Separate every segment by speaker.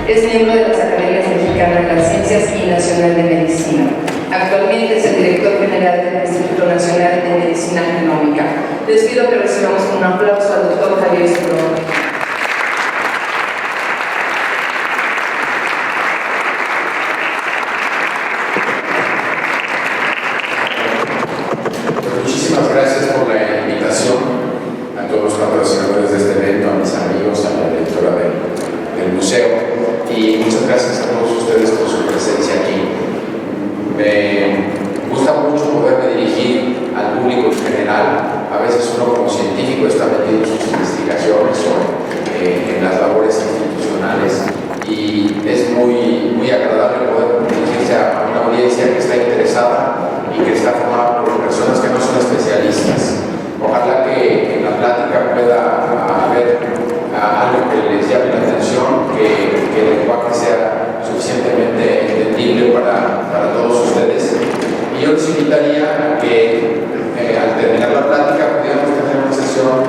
Speaker 1: Es miembro de las Academias Mexicanas de las Ciencias y Nacional de Medicina. Actualmente es el director general del Instituto Nacional de Medicina Genómica. Les pido que recibamos con un aplauso al doctor Javier Solón.
Speaker 2: Muchísimas gracias por la invitación a todos los patrocinadores de este evento, a mis amigos, a la directora del museo, y muchas gracias a todos ustedes por su presencia aquí. Me gusta mucho poderme dirigir al público en general. A veces uno como científico está metido en sus investigaciones o en las labores institucionales, y es muy agradable poder dirigirse a una audiencia que está interesada y que está formada por personas que no son especialistas. Ojalá que en la plática pueda haber algo que les llame la atención, que el lenguaje sea suficientemente entendible para todos ustedes. Y yo les invitaría a que al terminar la plática pudiéramos tener una sesión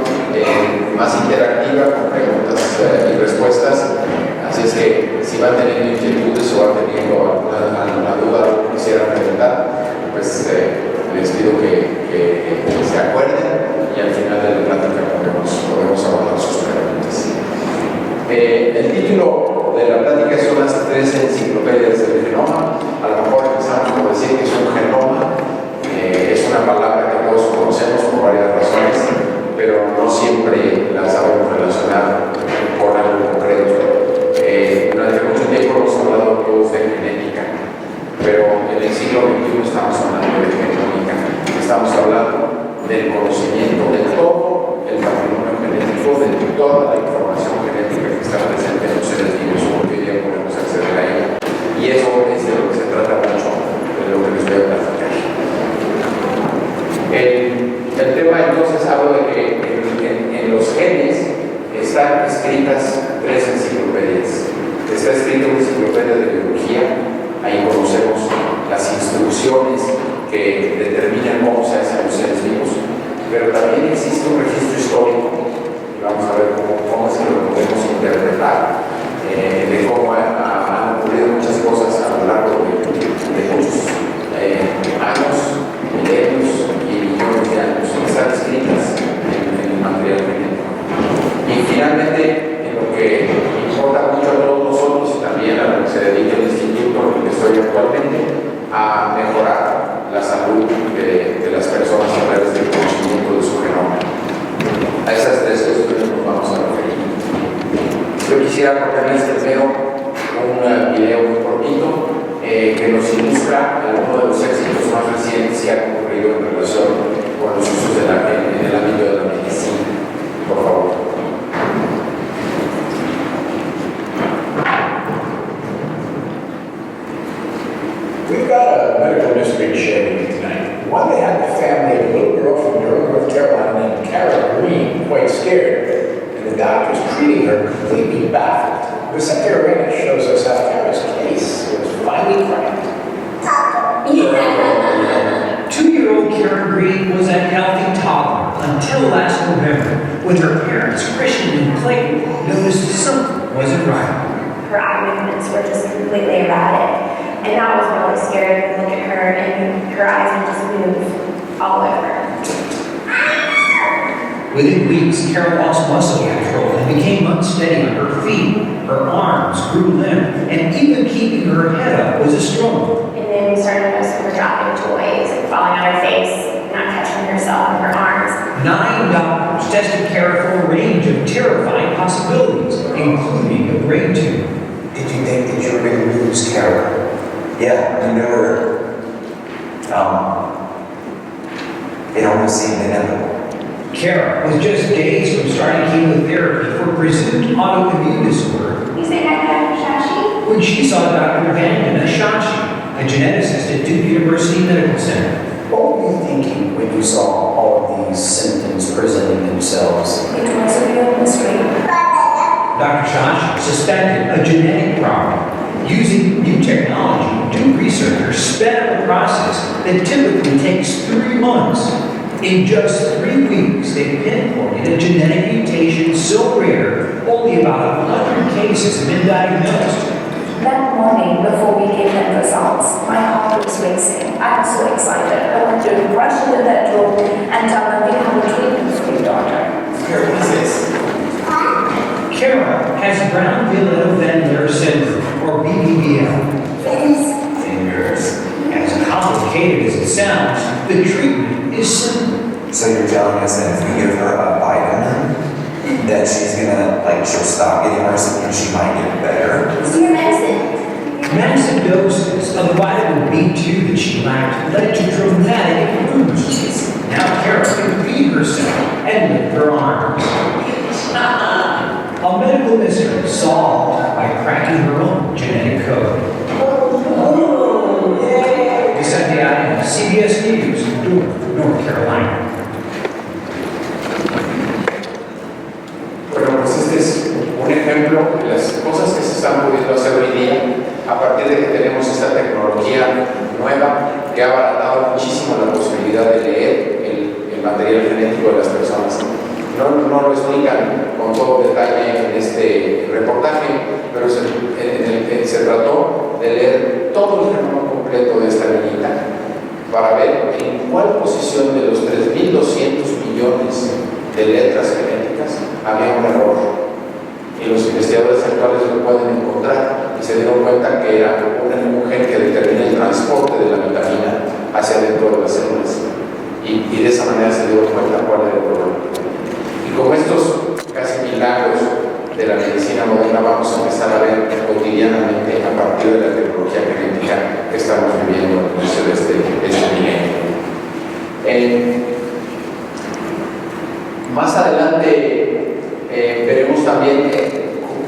Speaker 2: más interactiva con preguntas y respuestas. Así es que si van teniendo inquietudes o van teniendo alguna duda, algo que quisieran preguntar, pues les pido que se acuerden y al final de la plática podemos abordar sus preguntas. El título de la plática son las 3 enciclopedias del genoma. A lo mejor empezamos por decir que es un genoma. Es una palabra que todos conocemos por varias razones, pero no siempre la sabemos relacionar con algo concreto. Durante mucho tiempo hemos hablado todos de genética, pero en el siglo XXI estamos hablando de genómica. Estamos hablando del conocimiento de todo el patrimonio genético, de toda la información genética que está presente en los seres vivos, porque hoy día podemos acceder a ella. Y eso es de lo que se trata mucho, de lo que les voy a platicar. El tema entonces hablo de que en los genes están escritas 3 enciclopedias. Está escrita una enciclopedia de biología, ahí conocemos las instrucciones que determinan cómo se hacen los seres vivos, pero también existe un registro histórico, y vamos a ver cómo es que lo podemos interpretar, de cómo han ocurrido muchas cosas a lo largo de muchos años, milenios y millones de años, que están escritas en el material genético. Y finalmente, en lo que importa mucho a todos nosotros y también a lo que se dedica el instituto en el que estoy actualmente, a mejorar la salud de las personas a través del conocimiento de su genoma. A esas 3 cuestiones nos vamos a referir. Yo quisiera ponerles primero un video muy cortito que nos ilustra algunos de los éxitos más recientes que han ocurrido en relación con los usos en el ámbito de la medicina. Por favor.
Speaker 3: We've got a medical mystery to share with you tonight. One that had the family of a little girl from Durham, North Carolina named Kara Green quite scared, and the doctors treating her completely baffled. This interrogation shows us how Kara's case was finally cracked.
Speaker 4: Yeah. 2-year-old Kara Green was a healthy toddler until last November, when her parents, Christian and Clayton, noticed something wasn't right.
Speaker 5: Her eye movements were just completely erratic. And that was really scary to look at her, and her eyes would just move all over.
Speaker 4: Within weeks, Kara lost muscle control and became unsteady on her feet. Her arms grew limp, and even keeping her head up was a struggle.
Speaker 5: And then we started noticing her dropping toys, falling on her face, not catching herself in her arms.
Speaker 4: 9 doctors tested Kara for a range of terrifying possibilities, including a brain tumor.
Speaker 6: Did you think that you were going to lose Kara? Yeah, I never. It almost seemed inevitable.
Speaker 4: Kara was just days from starting chemotherapy for presumed autoimmune disorder
Speaker 5: You say hi to Dr. Shashi?
Speaker 4: when she saw Dr. Vandana Shashi, a geneticist at Duke University Medical Center.
Speaker 6: What were you thinking when you saw all of these symptoms presenting themselves?
Speaker 5: It was a real mystery.
Speaker 4: Dr. Shashi suspected a genetic problem. Using new technology, Duke researchers sped up a process that typically takes 3 months. In just 3 weeks, they pinpointed a genetic mutation so rare, only about 100 cases have been diagnosed.
Speaker 5: That morning, before we gave them results, my heart was racing. I was so excited. I wanted to rush into that room and tell them we have a treatment for your daughter.
Speaker 4: Kara, what is this? Kara has Brown-Villeneuve syndrome, or BBVL. Fingers. As complicated as it sounds, the treatment is simple.
Speaker 7: So you're telling us that if we give her a vitamin, that she's gonna, she'll stop getting worse and she might get better?
Speaker 5: So your medicine.
Speaker 4: Massive doses of vitamin B2 that she lacked led to dramatic improvements. Now Kara can feed herself and lift her arms. A medical mystery solved by cracking her own genetic code. Vicente Adams, CBS News, Durham, North Carolina.
Speaker 2: Bueno, pues este es un ejemplo de las cosas que se están pudiendo hacer hoy día a partir de que tenemos esta tecnología nueva que ha abaratado muchísimo la posibilidad de leer el material genético de las personas. No lo explican con todo detalle en este reportaje, pero se trató de leer todo el genoma completo de esta niñita para ver en cuál posición de los 3.200 millones de letras genéticas había un error. Y los investigadores actuales lo pueden encontrar y se dieron cuenta que era un gen que determina el transporte de la vitamina hacia dentro de las células. Y de esa manera se dieron cuenta cuál era el problema. Y con estos casi milagros de la medicina moderna vamos a empezar a ver cotidianamente a partir de la tecnología genética que estamos viviendo al inicio de este milenio. Más adelante veremos también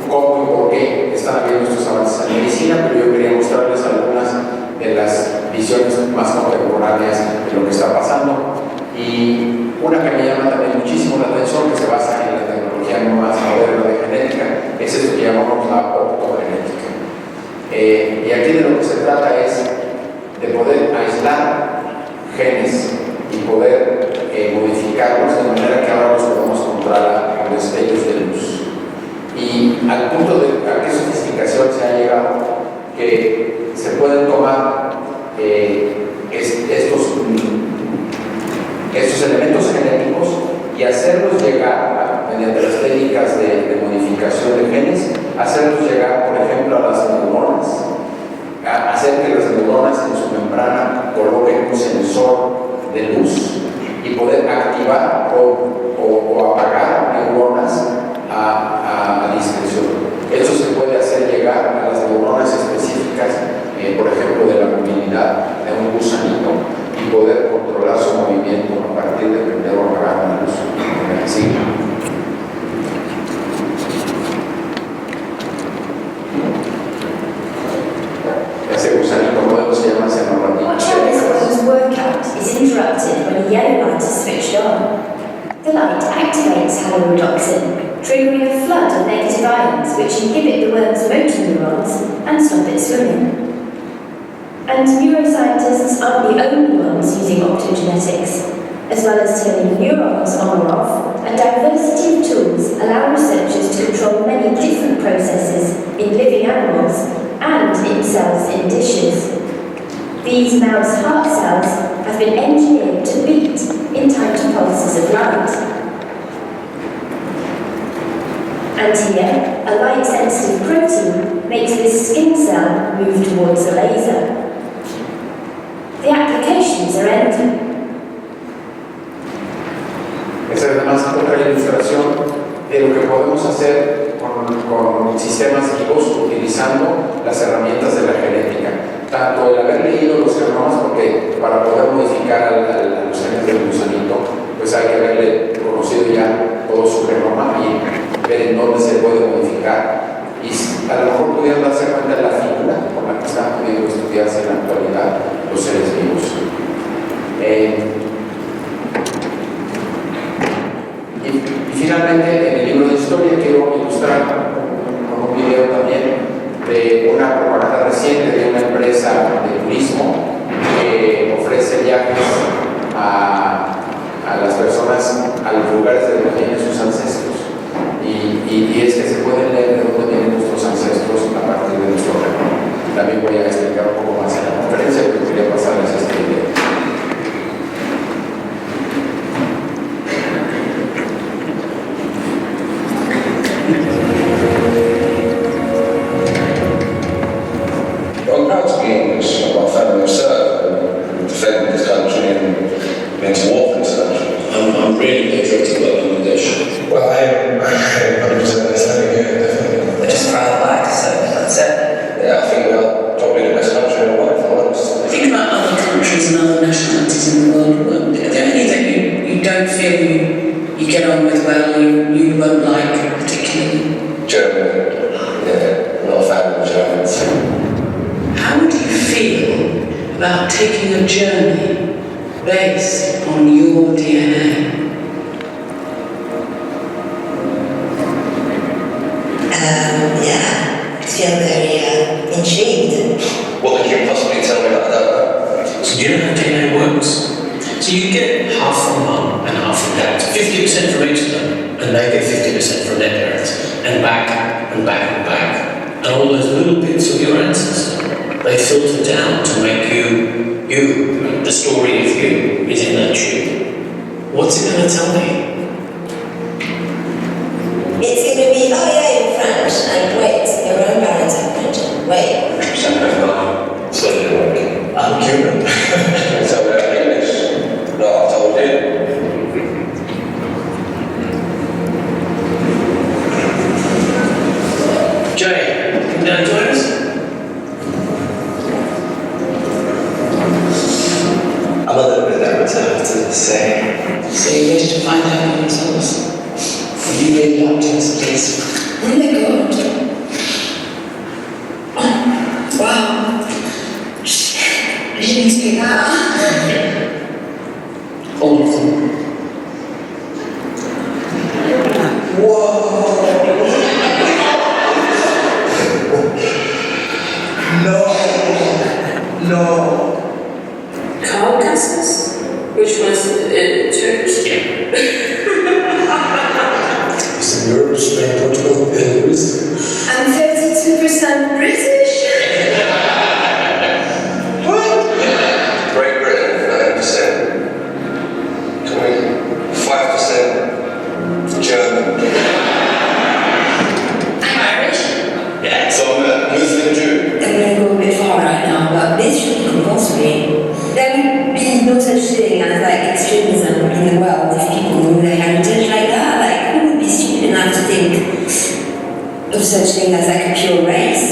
Speaker 2: cómo y por qué están habiendo estos avances en medicina, pero yo quería mostrarles algunas de las visiones más contemporáneas de lo que está pasando. Y una que me llama también muchísimo la atención, que se basa en la tecnología más moderna de genética, es esto que llamamos la optogenética. Y aquí de lo que se trata es de poder aislar genes y poder modificarlos de manera que ahora los podemos controlar con destellos de luz. Y al punto de a qué sofisticación se ha llegado, que se pueden tomar estos elementos genéticos y hacerlos llegar, mediante las técnicas de modificación de genes, hacerlos llegar, por ejemplo, a las neuronas, hacer que las neuronas en su membrana coloquen un sensor de luz y poder activar o apagar neuronas a discreción. Eso se puede hacer llegar a las neuronas específicas, por ejemplo, de la movilidad de un gusanito y poder controlar su movimiento a partir de prender o apagar la luz. ¿Sí? Ese gusanito nuevo se llama xenoratito.
Speaker 8: Watch how this one's workout is interrupted when the yellow light is switched on. The light activates haloredoxin, triggering a flood of negative ions which inhibit the worm's motor neurons and stop it swimming. And neuroscientists aren't the only ones using optogenetics. As well as turning neurons on or off, a diversity of tools allow researchers to control many different processes in living animals and in cells in dishes. These mouse heart cells have been engineered to beat in time to pulses of light. And here, a light-sensitive protein makes this skin cell move towards a laser. The applications are endless.
Speaker 2: Esa es además otra ilustración de lo que podemos hacer con sistemas vivos utilizando las herramientas de la genética. Tanto el haber leído los genomas, porque para poder modificar a los genes del gusanito, pues hay que haberle conocido ya todo su genoma y ver en dónde se puede modificar. Y a lo mejor pudieran darse cuenta de la figura con la que están pudiendo estudiarse en la actualidad los seres vivos. Y finalmente, en el libro de historia quiero ilustrar con un video también de una propaganda reciente de una empresa de turismo que ofrece viajes a las personas a los lugares de donde vienen sus ancestros. Y es que se pueden leer de dónde vienen nuestros ancestros a partir de nuestro recorrido.
Speaker 9: I'm proud to be English. My family have served and defended this country and been to war for this country.
Speaker 10: I'm really patriotic about Bangladesh.
Speaker 9: Well, I am 100% understanding here, definitely.
Speaker 11: We're just proud black, so that's it.
Speaker 9: Yeah, I think we are probably the best country in the world, if I'm honest.
Speaker 11: Think about other countries and other nationalities in the world. Are there any that you don't feel you get on with well, you won't like particularly?
Speaker 9: Germany. Yeah, I'm not a fan of the Germans.
Speaker 11: How would you feel about taking a journey based on your DNA?
Speaker 12: Yeah, I feel very intrigued.
Speaker 9: What can you possibly tell me about that?
Speaker 10: So do you know how DNA works? So you get half from mum and half from dad, 50% from each of them, and they get 50% from their parents, and back and back and back. And all those little bits of your ancestor, they filter down to make you. The story of you is in that tube. What's it going to tell me?
Speaker 12: It's going to be, oh yeah, you're French, and wait, your own parents are French, wait.
Speaker 9: So you're working.
Speaker 10: I'm Cuban.
Speaker 9: So we're English. No, I told you.
Speaker 10: Jay, come down and join us.
Speaker 7: I'm a little bit nervous, I have to say.
Speaker 11: So you wish to find out for yourselves? Will you read it out to us, please?
Speaker 12: Oh my god. Wow. I didn't expect that.
Speaker 11: All of them.
Speaker 7: No.
Speaker 11: Caucasus? Which was Turkey.
Speaker 7: Eastern Europe, Spain, Portugal, Belarus.
Speaker 12: I'm 32% British.
Speaker 9: Great Britain, 9%. 5% German.
Speaker 12: I'm Irish.
Speaker 10: Yeah.
Speaker 9: So I'm a Muslim Jew.
Speaker 12: I'm going to go a bit far right now, but this should be compulsory. There would be no such thing as like extremism in the world if people knew their heritage like that. Like, who would be stupid enough to think of such thing as like a pure race?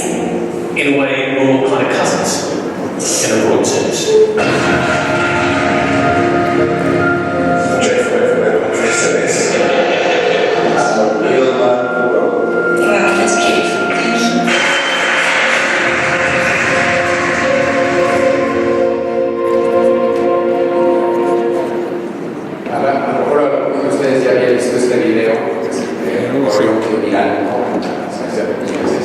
Speaker 10: In a way, we're all kind of cousins, in a broad sense.
Speaker 9: Jay from everywhere, face-to-face. Real man.
Speaker 12: Wow, that's cute. Thank you.
Speaker 2: A lo mejor algunos de ustedes ya habían visto este video, corrió viral, ¿no? Hace algunos meses.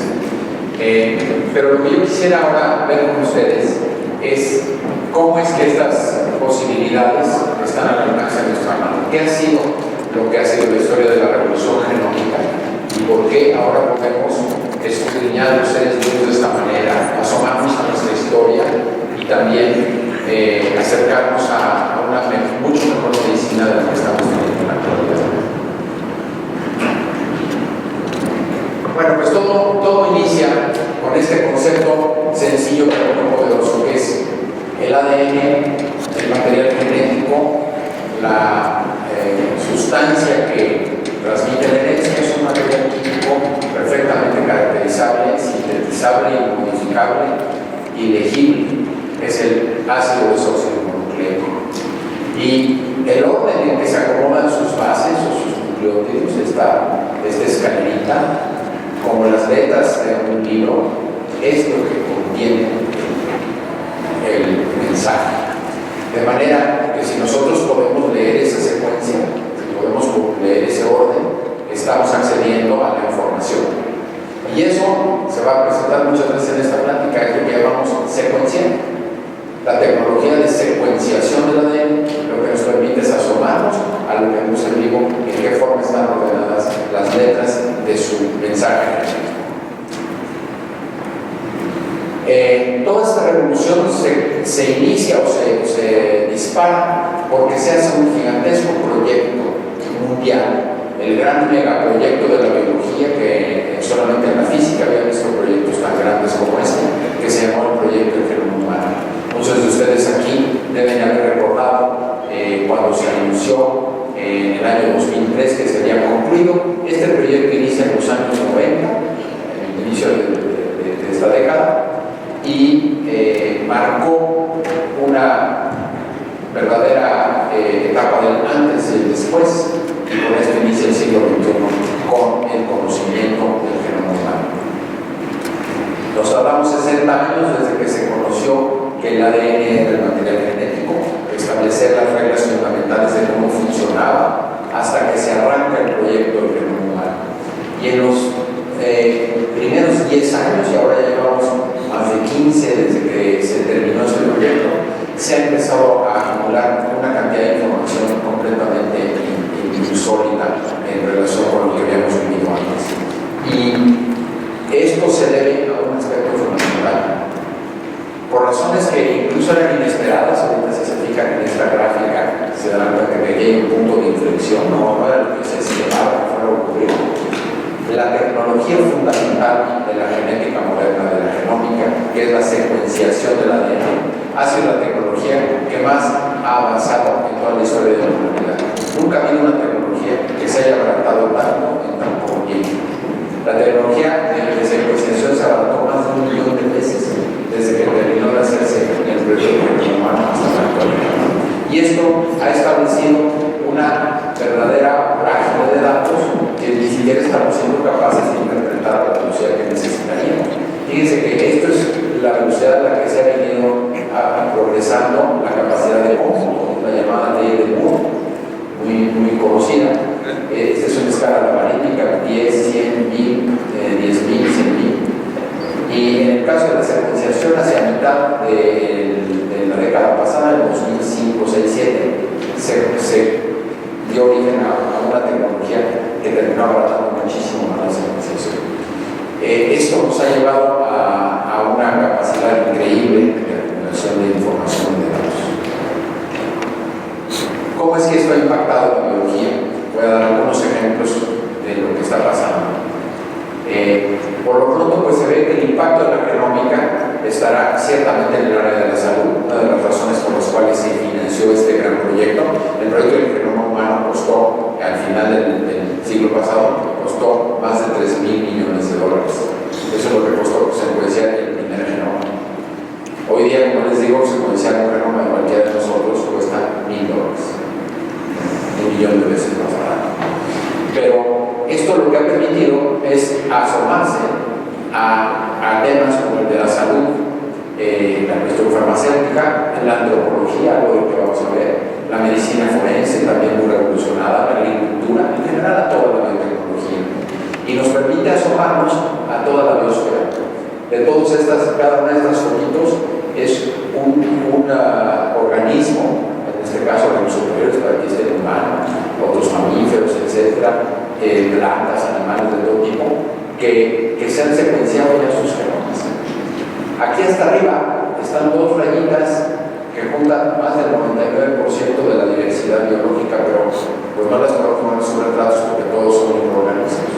Speaker 2: Pero lo que yo quisiera ahora ver con ustedes es cómo es que estas posibilidades están al alcance de nuestra mano. ¿Qué ha sido lo que ha sido la historia de la revolución genómica? ¿Y por qué ahora podemos escudriñar los seres vivos de esta manera, asomarnos a nuestra historia y también acercarnos a una mucho mejor medicina de la que estamos teniendo en la actualidad? Bueno, pues todo inicia con este concepto sencillo pero muy poderoso que es el ADN, el material genético, la sustancia que transmite la herencia. Es un material químico perfectamente caracterizable, sintetizable, modificable y legible. Es el ácido desoxirribonucleico. Y el orden en que se acomodan sus bases o sus nucleótidos, esta escalerita, como las letras de un libro, es lo que contiene el mensaje. De manera que si nosotros podemos leer esa secuencia, si podemos leer ese orden, estamos accediendo a la información. Y eso se va a presentar muchas veces en esta plática, es lo que llamamos secuencial. La tecnología de secuenciación del ADN lo que nos permite es asomarnos a lo que vemos en vivo, en qué forma están ordenadas las letras de su mensaje. Toda esta revolución se inicia o se dispara porque se hace un gigantesco proyecto mundial el gran megaproyecto de la biología que solamente en la física había visto proyectos tan grandes como este, que se llamó el proyecto del genoma humano. Muchos de ustedes aquí deben haber recordado cuando se anunció en el año 2003 que se había concluido. Este proyecto inicia en los años 90, en el inicio de esta década, y marcó una verdadera etapa del antes y el después, y con esto inicia el siglo XXI con el conocimiento del genoma humano. Nos tardamos 60 años desde que se conoció que el ADN era el material genético, establecer las reglas fundamentales de cómo funcionaba, hasta que se arranca el proyecto del genoma humano. Y en los primeros 10 años, y ahora ya llevamos más de 15 desde que se terminó este proyecto, se ha empezado a acumular una cantidad de información completamente insólita en relación con lo que habíamos vivido antes. Y esto se debe a un aspecto fundamental. Por razones que incluso eran inesperadas, ahorita si se fijan en esta gráfica, se dan cuenta que aquí hay un punto de inflexión, no era lo que se esperaba que fuera a ocurrir. La tecnología fundamental de la genética moderna, de la genómica, que es la secuenciación del ADN, ha sido la tecnología que más ha avanzado en toda la historia de la humanidad. Nunca ha habido una tecnología que se haya adelantado tanto en tan poco tiempo. La tecnología de secuenciación se adelantó más de 1 millón de veces desde que terminó de hacerse el proyecto humano hasta la actualidad. Y esto ha establecido una verdadera vorágine de datos que ni siquiera estamos siendo capaces de interpretar a la velocidad que necesitaríamos. Fíjense que esto es la velocidad a la que se ha venido progresando la capacidad de cómputo, la llamada ley de Moore, muy conocida. Esta es una escala logarítmica, 10, 100, 1000, 10.000, 100.000. Y en el caso de la secuenciación, hacia mitad de la década pasada, en 2005, 6, 7, se dio origen a una tecnología que terminó abarcando muchísimo más la secuenciación. Esto nos ha llevado a una capacidad increíble de acumulación de información de datos. ¿Cómo es que esto ha impactado la biología? Voy a dar algunos ejemplos de lo que está pasando. Por lo pronto, pues se ve que el impacto de la genómica estará ciertamente en el área de la salud. Una de las razones por las cuales se financió este gran proyecto. El proyecto del genoma humano costó, al final del siglo pasado, costó más de $3.000 millones. Eso es lo que costó secuenciar el primer genoma. Hoy día, como les digo, secuenciar un genoma de cualquiera de nosotros cuesta $1.000. 1 millón de veces más barato. Pero esto lo que ha permitido es asomarse a temas como el de la salud, la cuestión farmacéutica, la antropología, algo de lo que vamos a ver, la medicina forense, también muy revolucionada, la agricultura, en general a toda la biotecnología. Y nos permite asomarnos a toda la biosfera. De todas estas, cada una de estas fotitos es un organismo, en este caso los superiores, para que esté el humano, otros mamíferos, etcétera, plantas, animales de todo tipo, que se han secuenciado ya sus genomas. Aquí hasta arriba están 2 rayitas que juntan más del 99% de la diversidad biológica, pero pues no las podemos poner sobre retratos porque todos son microorganismos.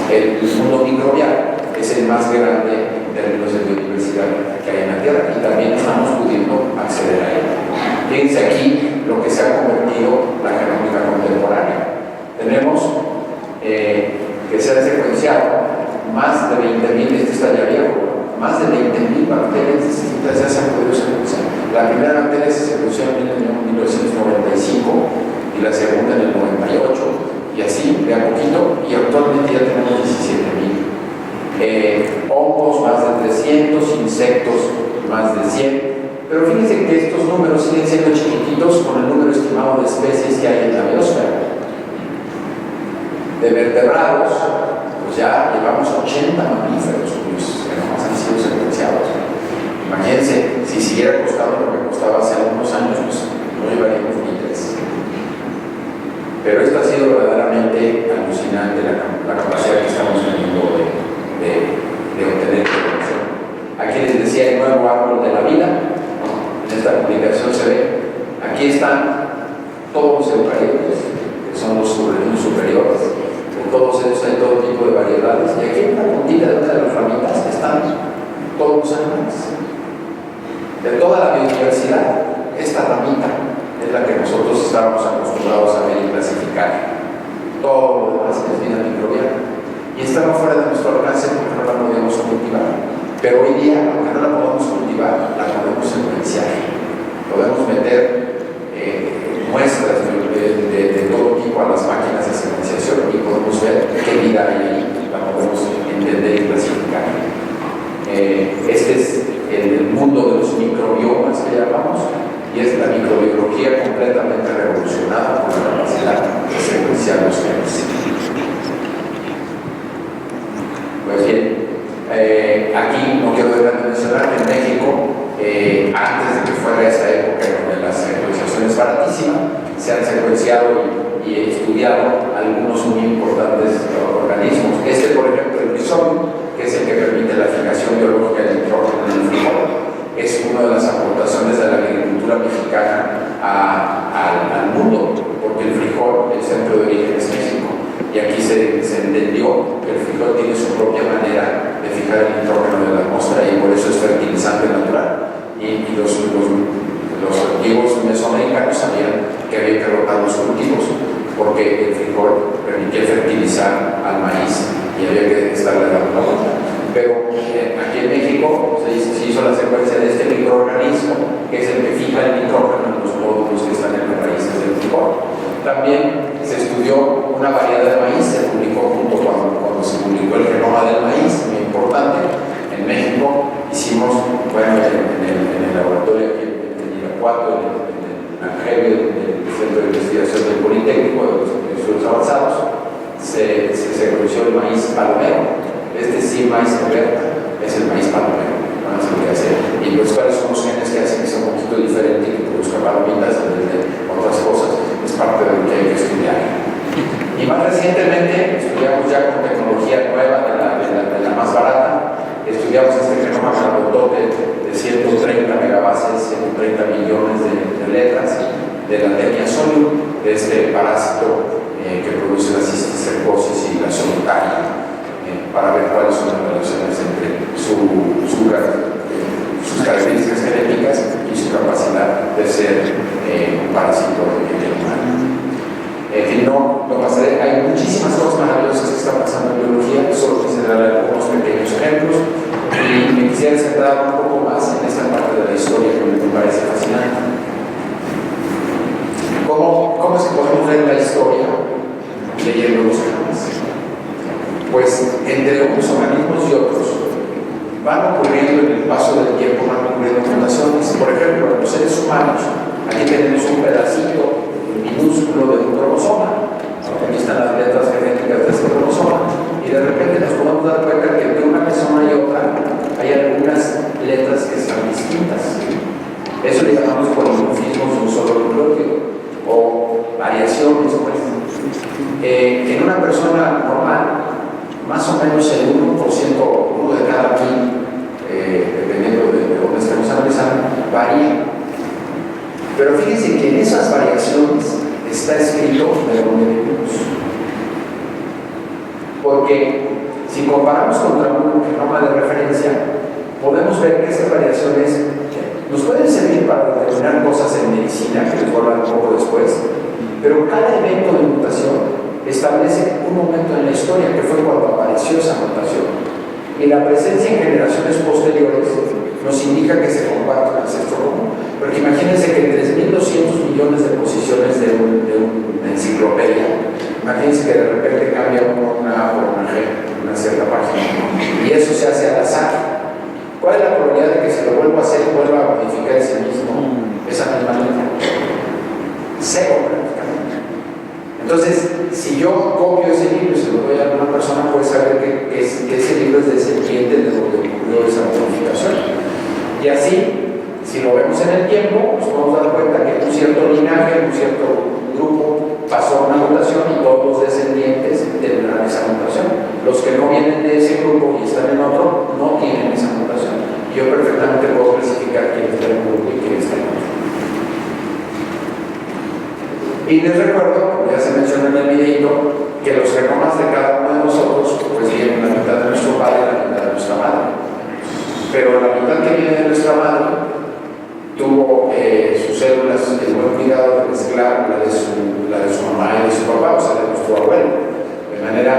Speaker 2: El mundo microbial es el más grande en términos de biodiversidad que hay en la Tierra y también estamos pudiendo acceder a él. Fíjense aquí lo que se ha convertido la genómica contemporánea. Tenemos que se han secuenciado más de 20.000, este está ya viejo, más de 20.000 bacterias distintas ya se han podido secuenciar. La primera bacteria se secuenció en el año 1995 y la segunda en el 98, y así de a poquito, y actualmente ya tenemos 17.000. Hongos más de 300, insectos más de 100. Pero fíjense que estos números siguen siendo chiquititos con el número estimado de especies que hay en la biosfera. De vertebrados, pues ya llevamos 80 mamíferos cuyos genomas han sido secuenciados. Imagínense, si siguiera costando lo que costaba hace algunos años, pues no llevaríamos ni 3. Pero esto ha sido verdaderamente alucinante, la capacidad que estamos teniendo de obtener información. Aquí les decía el nuevo árbol de la vida, ¿no? En esta publicación se ve, aquí están todos los eucariotas, que son los superiores vida microbiana. Y estaba fuera de nuestro alcance porque no la podíamos cultivar. Pero hoy día, aunque no la podemos cultivar, la podemos secuenciar. Podemos meter muestras de todo tipo a las máquinas de secuenciación y podemos ver qué vida hay ahí, la podemos entender y clasificar. Este es el mundo de los microbiomas que llamamos, y es la microbiología completamente revolucionada por la capacidad de secuenciar los genes. Pues bien, aquí no quiero dejar de mencionar que en México, antes de que fuera esa época donde la secuenciación es baratísima, se han secuenciado y estudiado algunos muy importantes organismos. Este, por ejemplo, el rizoma, que es el que permite la fijación biológica del nitrógeno en el frijol, es una de las aportaciones de la agricultura mexicana al mundo, porque el frijol, el centro de origen es México, y aquí se entendió que el frijol tiene su propia manera de fijar el nitrógeno de la atmósfera y por eso es fertilizante natural. Y los antiguos mesoamericanos sabían que había que rotar los cultivos porque el frijol permitía fertilizar al maíz y había que estarle dando la vuelta. Pero aquí en México se hizo la secuencia de este microorganismo, que es el que fija el nitrógeno en los módulos que están en las raíces del frijol. También se estudió una variedad de maíz, se publicó junto cuando se publicó el genoma del maíz, muy importante. En México hicimos, bueno, en el laboratorio aquí en Irapuato, en el ANGEL, el Centro de Investigación del Politécnico de los Estudios Avanzados, se conoció el maíz palomero. Este sí, maíz verde, es el maíz palomero. Vamos a ver qué hacer. Y pues cuáles son los genes que hacen que sea un poquito diferente y que produzca palomitas en vez de otras cosas, es parte de lo que hay que estudiar. Y más recientemente estudiamos ya con tecnología nueva de la más barata. Estudiamos este genoma grandotote de 130 megabases, 130 millones de letras de la Taenia solium, de este parásito que produce la cisticercosis y la solitaria, para ver cuáles son las relaciones entre sus características genéticas y su capacidad de ser un parásito del humano. No pasaré, hay muchísimas cosas maravillosas que están pasando en biología, solo quise dar algunos pequeños ejemplos y me quisiera centrar un poco más en esta parte de la historia que me parece fascinante. ¿Cómo se podemos ver la historia leyendo los genomas? Pues entre unos organismos y otros van ocurriendo en el paso del tiempo, van ocurriendo mutaciones. Por ejemplo, en los seres humanos, aquí tenemos un pedacito minúsculo de un cromosoma. Aquí están las letras genéticas de este cromosoma y de repente nos podemos dar cuenta que entre una persona y otra hay algunas letras que están distintas. Eso le llamamos polimorfismos de un solo nucleótido o variaciones, pues. En una persona normal, más o menos el 1%, uno de cada 1000, dependiendo de dónde estemos analizando, varía. Pero fíjense que en esas variaciones está escrito de dónde venimos. Porque si comparamos contra un genoma de referencia, podemos ver que estas variaciones nos pueden servir para determinar cosas en medicina, que les voy a hablar un poco después, pero cada evento de mutación establece un momento en la historia que fue cuando apareció esa mutación. Y la presencia en generaciones posteriores nos indica que se comparte un ancestro común. Porque imagínense que en 3.200 millones de posiciones de una enciclopedia, imagínense que de repente cambia una A por una G, una cierta página, y eso se hace al azar. ¿Cuál es la probabilidad de que se lo vuelva a hacer y vuelva a modificar esa misma letra? Cero, prácticamente. Entonces, si yo copio ese libro y se lo doy a una persona, puede saber que ese libro es descendiente de donde ocurrió esa modificación. Y así, si lo vemos en el tiempo, nos podemos dar cuenta que un cierto linaje, un cierto grupo pasó una mutación y todos los descendientes tendrán esa mutación. Los que no vienen de ese grupo y están en otro, no tienen esa mutación. Yo perfectamente puedo clasificar quién está en un grupo y quién está en otro. Y les recuerdo, como ya se mencionó en el videito, que los genomas de cada uno de nosotros pues vienen la mitad de nuestro padre y la mitad de nuestra madre. Pero la mitad que viene de nuestra madre tuvo sus células de buen cuidado de mezclar la de su mamá y de su papá, o sea, de nuestro abuelo. De manera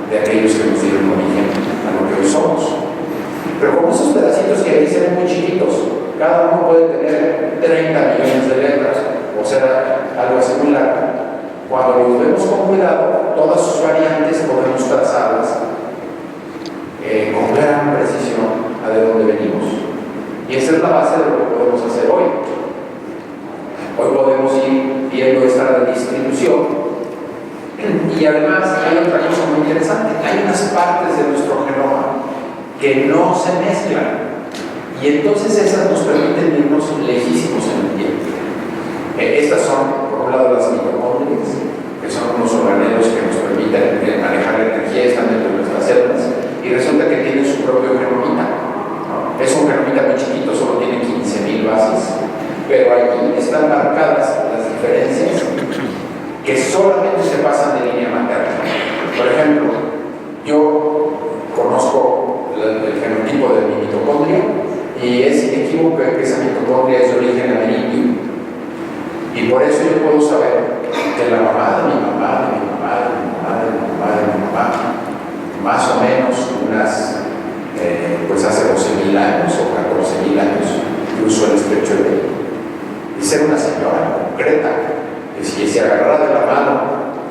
Speaker 2: de aquellos que nos dieron origen a lo que hoy somos. Pero como esos pedacitos que ahí se ven muy chiquitos, cada uno puede tener 30 millones de letras, o sea, algo así muy largo. Cuando los vemos con cuidado, todas sus variantes podemos trazarlas con gran precisión a de dónde venimos. Y esa es la base de lo que podemos hacer hoy. Hoy podemos ir viendo esta distribución. Y además hay otra cosa muy interesante. Hay unas partes de nuestro genoma que no se mezclan. Y entonces esas nos permiten irnos lejísimos en el tiempo. Estas son, por un lado, las mitocondrias, que son unos organelos que nos permiten manejar la energía, están dentro de nuestras células, y resulta que tienen su propio genomita. ¿No? Es un genomita muy chiquito, solo tiene 15.000 bases, pero allí están marcadas las diferencias que solamente se pasan de línea materna. Por ejemplo, yo conozco el genotipo de mi mitocondria y es inequívoco que esa mitocondria es de origen amerindio. Y por eso yo puedo saber que la mamá de mi mamá, de mi mamá, de mi mamá, de mi mamá, de mi mamá, más o menos pues hace 12.000 años o 14.000 años, cruzó el estrecho de Bering. Y ser una señora concreta, que si se agarrara de la mano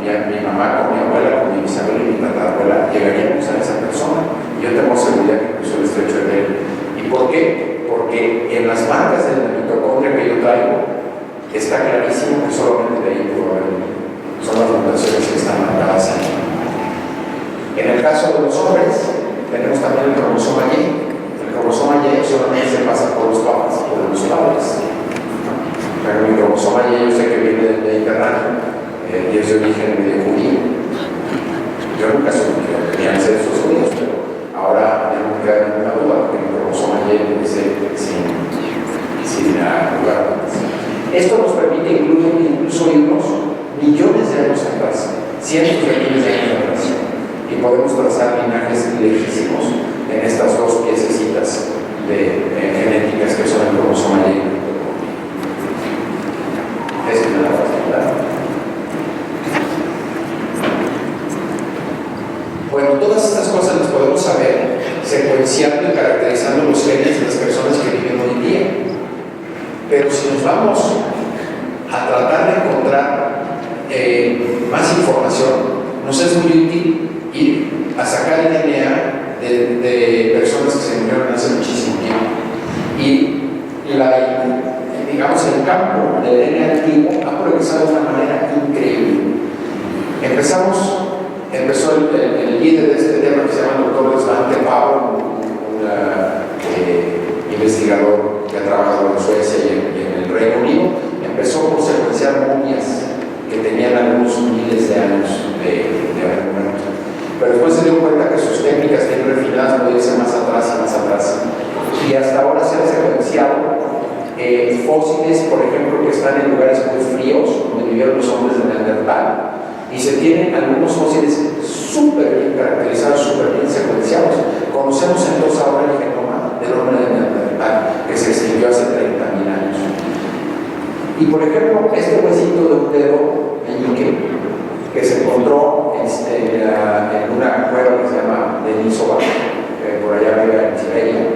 Speaker 2: mi mamá con mi abuela, con mi bisabuela y mi tatarabuela, llegaríamos a esa persona. Y yo tengo seguridad que cruzó el estrecho de Bering. ¿Y por qué? Porque en las marcas de la mitocondria que yo traigo, está clarísimo que solamente de ahí pudo haber venido. Son las mutaciones que están marcadas ahí. En el caso de los hombres, tenemos también el cromosoma Y. El cromosoma Y solamente se pasa por los papás o de los padres. Pero mi cromosoma Y yo sé que viene del Mediterráneo y es de origen medio judío. Yo nunca supe que tenían ancestros judíos, pero ahora ya no me queda ninguna duda porque mi cromosoma Y dice sin lugar. Esto nos permite incluso irnos millones de años atrás, cientos de miles de años atrás, y podemos trazar linajes lejísimos en estas dos piececitas genéticas que son el cromosoma Y. Esa es la facilidad. Bueno, todas estas cosas las podemos saber secuenciando y caracterizando los genes de las personas que viven hoy en día. Pero si nos vamos a tratar de encontrar más información, nos es muy útil ir a sacar el DNA de personas que se murieron hace muchísimo tiempo. Y digamos, el campo del DNA antiguo ha progresado de una manera increíble. Empezó el líder de este tema, que se llama el doctor Svante Pabo, un investigador que ha trabajado en Suecia y en el Reino Unido. Empezó por secuenciar momias que tenían algunos miles de años de haber muerto. Pero después se dio cuenta que sus técnicas bien refinadas podían irse más atrás y más atrás. Y hasta ahora se han secuenciado fósiles, por ejemplo, que están en lugares muy fríos, donde vivieron los hombres de Neandertal. Y se tienen algunos fósiles súper bien caracterizados, súper bien secuenciados. Conocemos entonces ahora el genoma del hombre de Neandertal, que se extinguió hace 30.000 años. Y por ejemplo, este huesito de un dedo meñique, que se encontró en una cueva que se llama Denisova, por allá arriba en Siberia,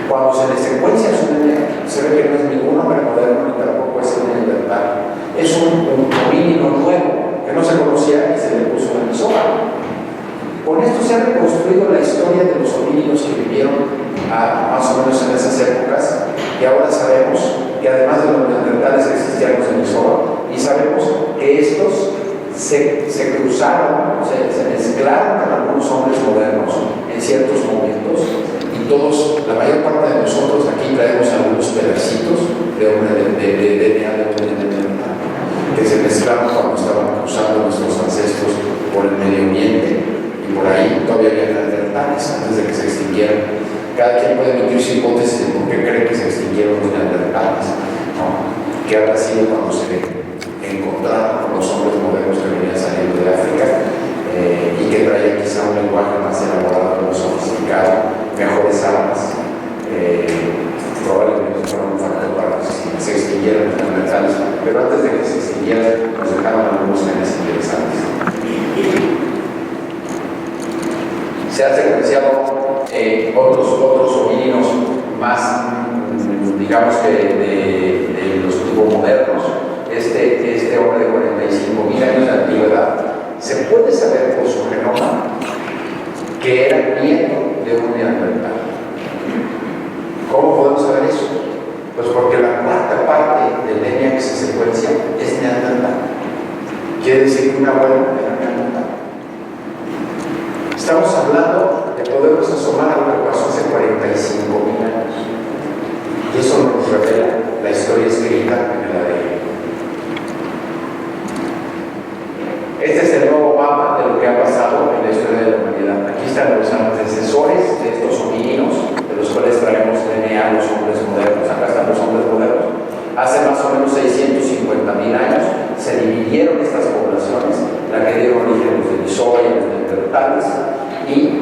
Speaker 2: cuando se le secuencia su DNA, se ve que no es ningún hombre moderno ni tampoco es un Neandertal. Es un homínido nuevo que no se conocía y se le puso en el Denisova. Con esto se ha reconstruido la historia de los homínidos que vivieron más o menos en esas épocas, y ahora sabemos que además de los neandertales existían los Denisova, y sabemos que estos se cruzaron, se mezclaron con algunos hombres modernos en ciertos momentos, y todos, la mayor parte de nosotros aquí traemos algunos pedacitos de DNA de neandertal que se mezclaron cuando estaban cruzando nuestros ancestros por el Medio Oriente, y por ahí todavía había neandertales antes de que se extinguieran. Cada quien puede emitir su hipótesis de por qué cree que se extinguieron los neandertales, ¿no? Que habrá sido cuando se encontraron con los hombres modernos que venían saliendo de África y que traían quizá un lenguaje más elaborado, más sofisticado, mejores armas. Probablemente fueron un factor para que se extinguieran los neandertales, pero antes de que se extinguieran nos dejaron algunos genes interesantes. Se han secuenciado otros homínidos más, digamos que de los tipos modernos. Este hombre de 45.000 años de antigüedad, se puede saber por su genoma que era nieto de un neandertal. ¿Cómo podemos saber eso? Pues porque la cuarta parte del DNA que se secuencia es neandertal. Quiere decir que un abuelo era neandertal. Estamos hablando de podernos asomar a lo que pasó hace 45.000 años. Y eso nos revela la historia escrita en el ADN. Este es el nuevo mapa de lo que ha pasado en la historia de la humanidad. Aquí están los antecesores de estos homínidos, de los cuales traemos DNA los hombres modernos. Acá están los hombres modernos. Hace más o menos 650.000 años se dividieron estas poblaciones, la que dio origen a los denisoi, a los neandertales, y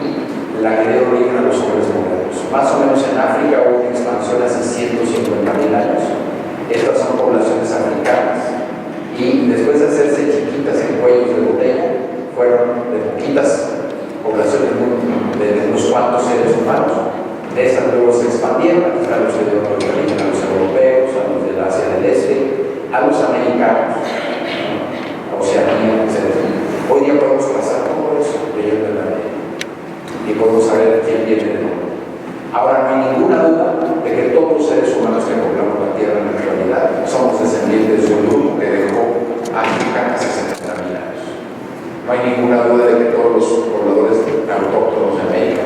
Speaker 2: la que dio origen a los hombres modernos. Más o menos en África hubo una expansión hace 150.000 años. Estas son poblaciones africanas. Y después de hacerse chiquitas en cuellos de botella, fueron de poquitas poblaciones, de unos cuantos seres humanos. De estas luego se expandieron, aquí están los que dieron origen a los europeos, a los del Asia del Este, a los americanos, a Oceanía, etc. Hoy día podemos pasar todo eso leyendo la ley y podemos saber quién viene de dónde. Ahora no hay ninguna duda de que todos los seres humanos que poblamos la Tierra en la actualidad somos descendientes de un grupo que dejó África hace 70.000 años. No hay ninguna duda de que todos los pobladores autóctonos de América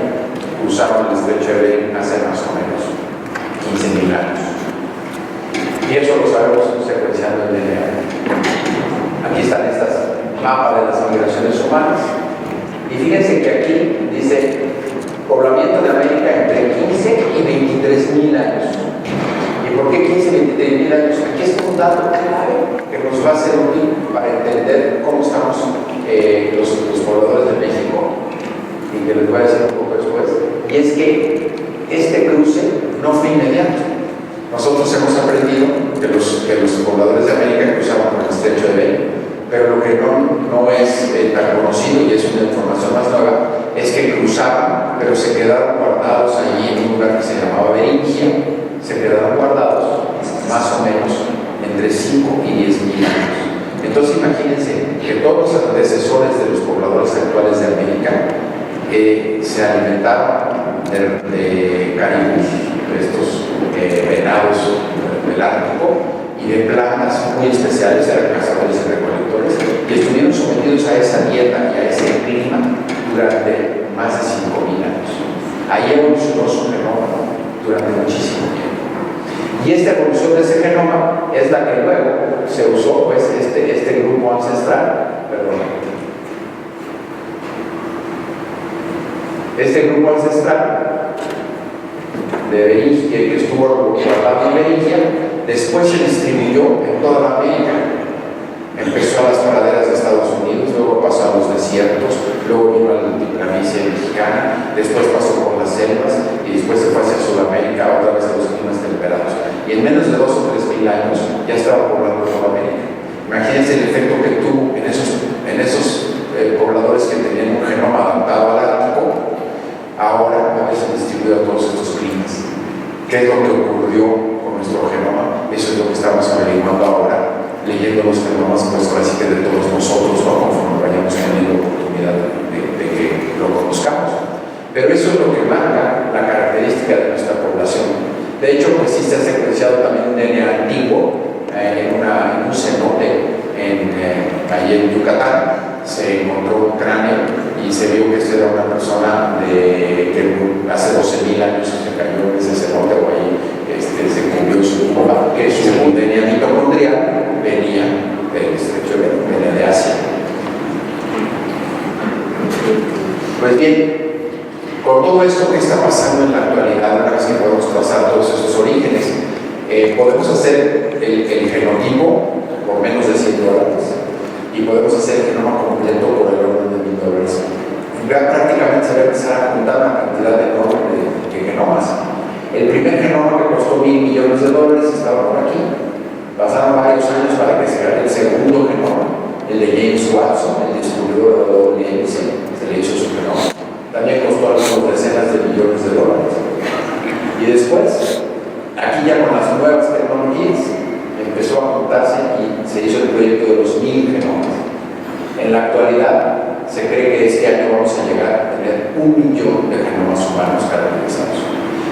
Speaker 2: cruzaron el estrecho de Bering hace más o menos 15.000 años. Y eso lo sabemos secuenciando el DNA. Aquí están estas mapas de las migraciones humanas. Y fíjense que aquí dice poblamiento de América entre 15 y 23.000 años. ¿Y por qué 15 y 23.000 años? Aquí es un dato clave que nos va a ser útil para entender cómo estamos los pobladores de México, y que les voy a decir un poco después. Y es que este cruce no fue inmediato. Nosotros hemos aprendido que los pobladores de América cruzaban por el estrecho de Bering, pero lo que no es tan conocido, y es una información más nueva, es que cruzaban, pero se quedaron guardados allí en un lugar que se llamaba Beringia. Se quedaron guardados más o menos entre 5 y 10.000 años. Entonces imagínense que todos los antecesores de los pobladores actuales de América se alimentaron de caribús, de estos venados del Ártico, y de plantas muy especiales, eran cazadores y recolectores, y estuvieron sometidos a esa dieta y a ese clima durante más de 5.000 años. Ahí evolucionó su genoma durante muchísimo tiempo. Y esta evolución de ese genoma es la que luego se usó, pues, este grupo ancestral, este grupo ancestral de Beringia, que estuvo guardado en Beringia, después se distribuyó en toda la América. Empezó a las praderas de Estados Unidos, luego pasó a los desiertos, luego vino a la altiplanicie mexicana, después pasó por las selvas y después se fue hacia Sudamérica, otra vez a los climas temperados. Y en menos de 2 o 3 mil años ya estaba poblando toda América. Imagínense el efecto que tuvo en esos pobladores que tenían un genoma adaptado al Ártico. Ahora se distribuido a todos estos climas. ¿Qué es lo que ocurrió con nuestro genoma? Eso es lo que estamos averiguando ahora, leyendo los genomas, pues así que de todos nosotros, ¿no? Conforme vayamos teniendo oportunidad de que lo conozcamos. Pero eso es lo que marca la característica de nuestra población. De hecho, pues sí se ha secuenciado también un DNA antiguo en un cenote allí en Yucatán. Se encontró un cráneo y se vio que esta era una persona que hace 12.000 años se cayó en ese cenote o ahí se cubrió su tumba, que su DNA mitocondrial venía del estrecho de Bering, venía de Asia. Pues bien, con todo esto que está pasando en la actualidad, una vez que podemos trazar todos esos orígenes, podemos hacer el genotipo por menos de $100 y podemos hacer el genoma completo por el orden de $1,000. Prácticamente se va a empezar a juntar una cantidad enorme de genomas. El primer genoma que costó $1.000 millones estaba por aquí. Pasaron varios años para que se creara el segundo genoma, el de James Watson, el descubridor de la doble hélice, se le hizo su genoma. También costó actualidad se cree que este año vamos a llegar a tener 1 millón de genomas humanos caracterizados.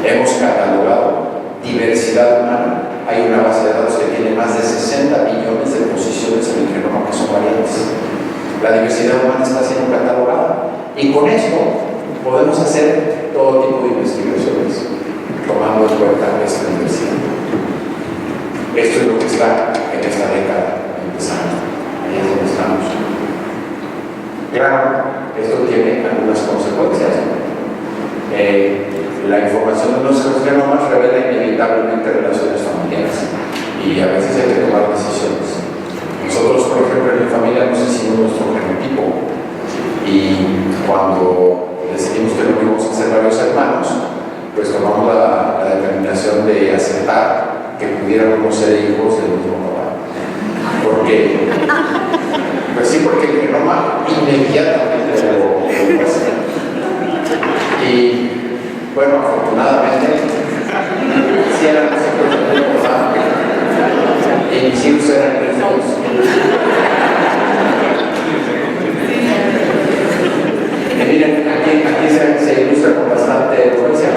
Speaker 2: Hemos catalogado diversidad humana. Hay una base de datos que tiene más de 60 millones de posiciones en el genoma que son variantes. La diversidad humana está siendo catalogada y con esto podemos hacer todo tipo de investigaciones tomando en cuenta esta diversidad. Esto es lo que está en esta década empezando. Ahí es donde estamos. Claro, esto tiene algunas consecuencias. La información de nuestros genomas revela inevitablemente relaciones familiares y a veces hay que tomar decisiones. Nosotros, por ejemplo, en mi familia nos hicimos nuestro genotipo y cuando decidimos que no íbamos a ser varios hermanos, pues tomamos la determinación de aceptar que pudiéramos ser hijos del mismo papá. ¿Por qué? Pues sí, porque el genoma inmediatamente lo hace. Y bueno, afortunadamente, si eran los hijos del mismo papá, y mis hijos eran hijos. Miren, aquí se ilustra con bastante elocuencia.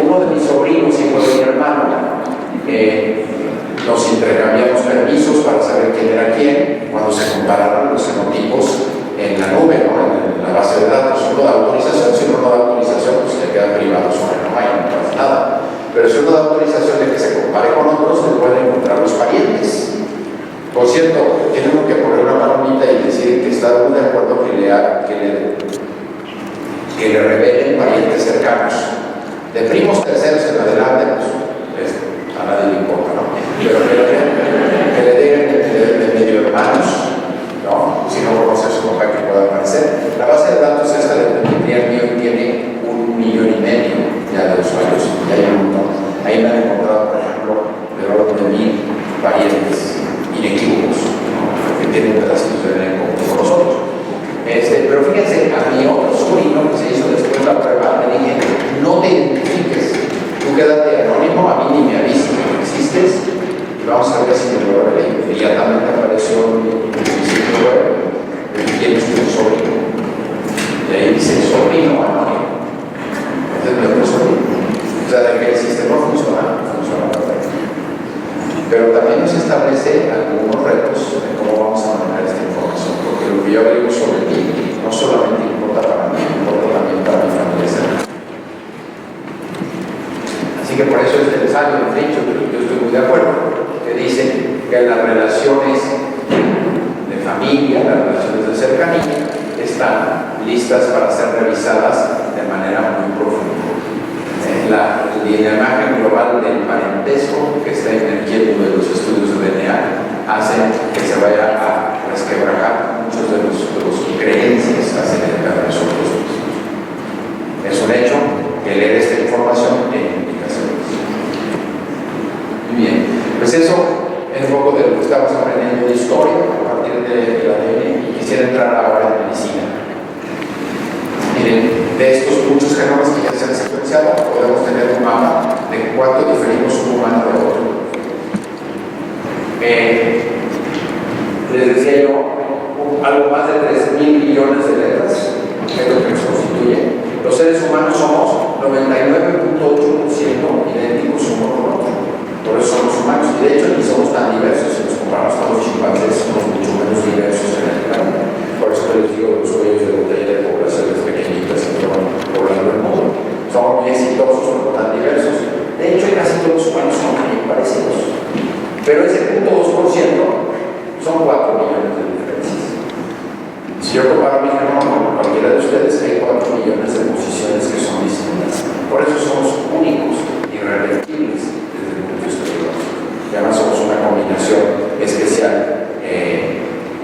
Speaker 2: Uno de mis sobrinos, hijo de mi hermano, nos intercambiamos permisos para saber quién era quién cuando se compararon los genotipos en la nube, ¿no? En la base de datos. Uno da autorización, si uno no da autorización, pues se queda privado su genoma y no pasa nada. Pero si uno da autorización de que se compare con otros, se pueden encontrar los parientes. Por cierto, tiene uno que poner una palomita y decir que está muy de acuerdo que le revelen parientes cercanos. De primos terceros en adelante, pues a nadie le importa, ¿no? Pero que le digan de medio hermanos, ¿no? Si no conoce a su papá, que pueda aparecer. La base de datos esta de Tendría hoy tiene 1,5 millones ya de usuarios, ya hay un montón. Ahí me han encontrado, por ejemplo, de orden de 1,000 parientes inequívocos, ¿no? Que tienen pedacitos de DNA con nosotros. Pero fíjense, a mi otro sobrino que se hizo después la prueba, le dije, no te identifiques, tú quédate anónimo, a mí ni me avisas que existes, y vamos a ver si me lo revelé. Inmediatamente apareció mi sitio web, ¿quién es tu sobrino? Y ahí dice, sobrino anónimo. Ese es mi otro sobrino. O sea, de que el sistema funciona perfecto. Pero también nos establece algunos retos de cómo vamos a manejar esta información, porque lo que yo digo sobre ti no solamente importa para mí, importa también para mi familia cercana. Así que por eso es necesario, de hecho, yo estoy muy de acuerdo, que dicen que las relaciones de familia, las relaciones de cercanía, están listas para ser revisadas de manera muy profunda. El imagen global del parentesco que está emergiendo de los estudios de DNA hace que se vaya a resquebrajar muchos de los creencias acerca de nosotros mismos. Es un hecho que leer esta información tiene implicaciones. Muy bien, pues eso es un poco de lo que estamos aprendiendo de historia a partir del ADN y quisiera entrar ahora en medicina. Miren, de estos muchos genomas que ya se han secuenciado, podemos tener un mapa de cuánto diferimos un humano de otro. Les decía yo, algo más de 3,000 millones de letras, que es lo que nos constituye. Los seres humanos somos 99.8% idénticos uno con otro. Por eso somos humanos. Y de hecho, ni somos tan diversos. Si nos comparamos con los chimpancés, somos mucho menos diversos genéticamente. Por eso les digo, los cuellos de botella de poblaciones pequeñitas que van poblando el mundo. Somos muy exitosos, pero no tan diversos. De hecho, casi todos los humanos son muy parecidos. Pero ese 0.2% son 4 millones de diferencias. Si yo comparo mi genoma con cualquiera de ustedes, hay 4 millones de posiciones que son distintas. Por eso somos únicos, irrepetibles desde el punto de vista biológico. Y además somos una combinación especial,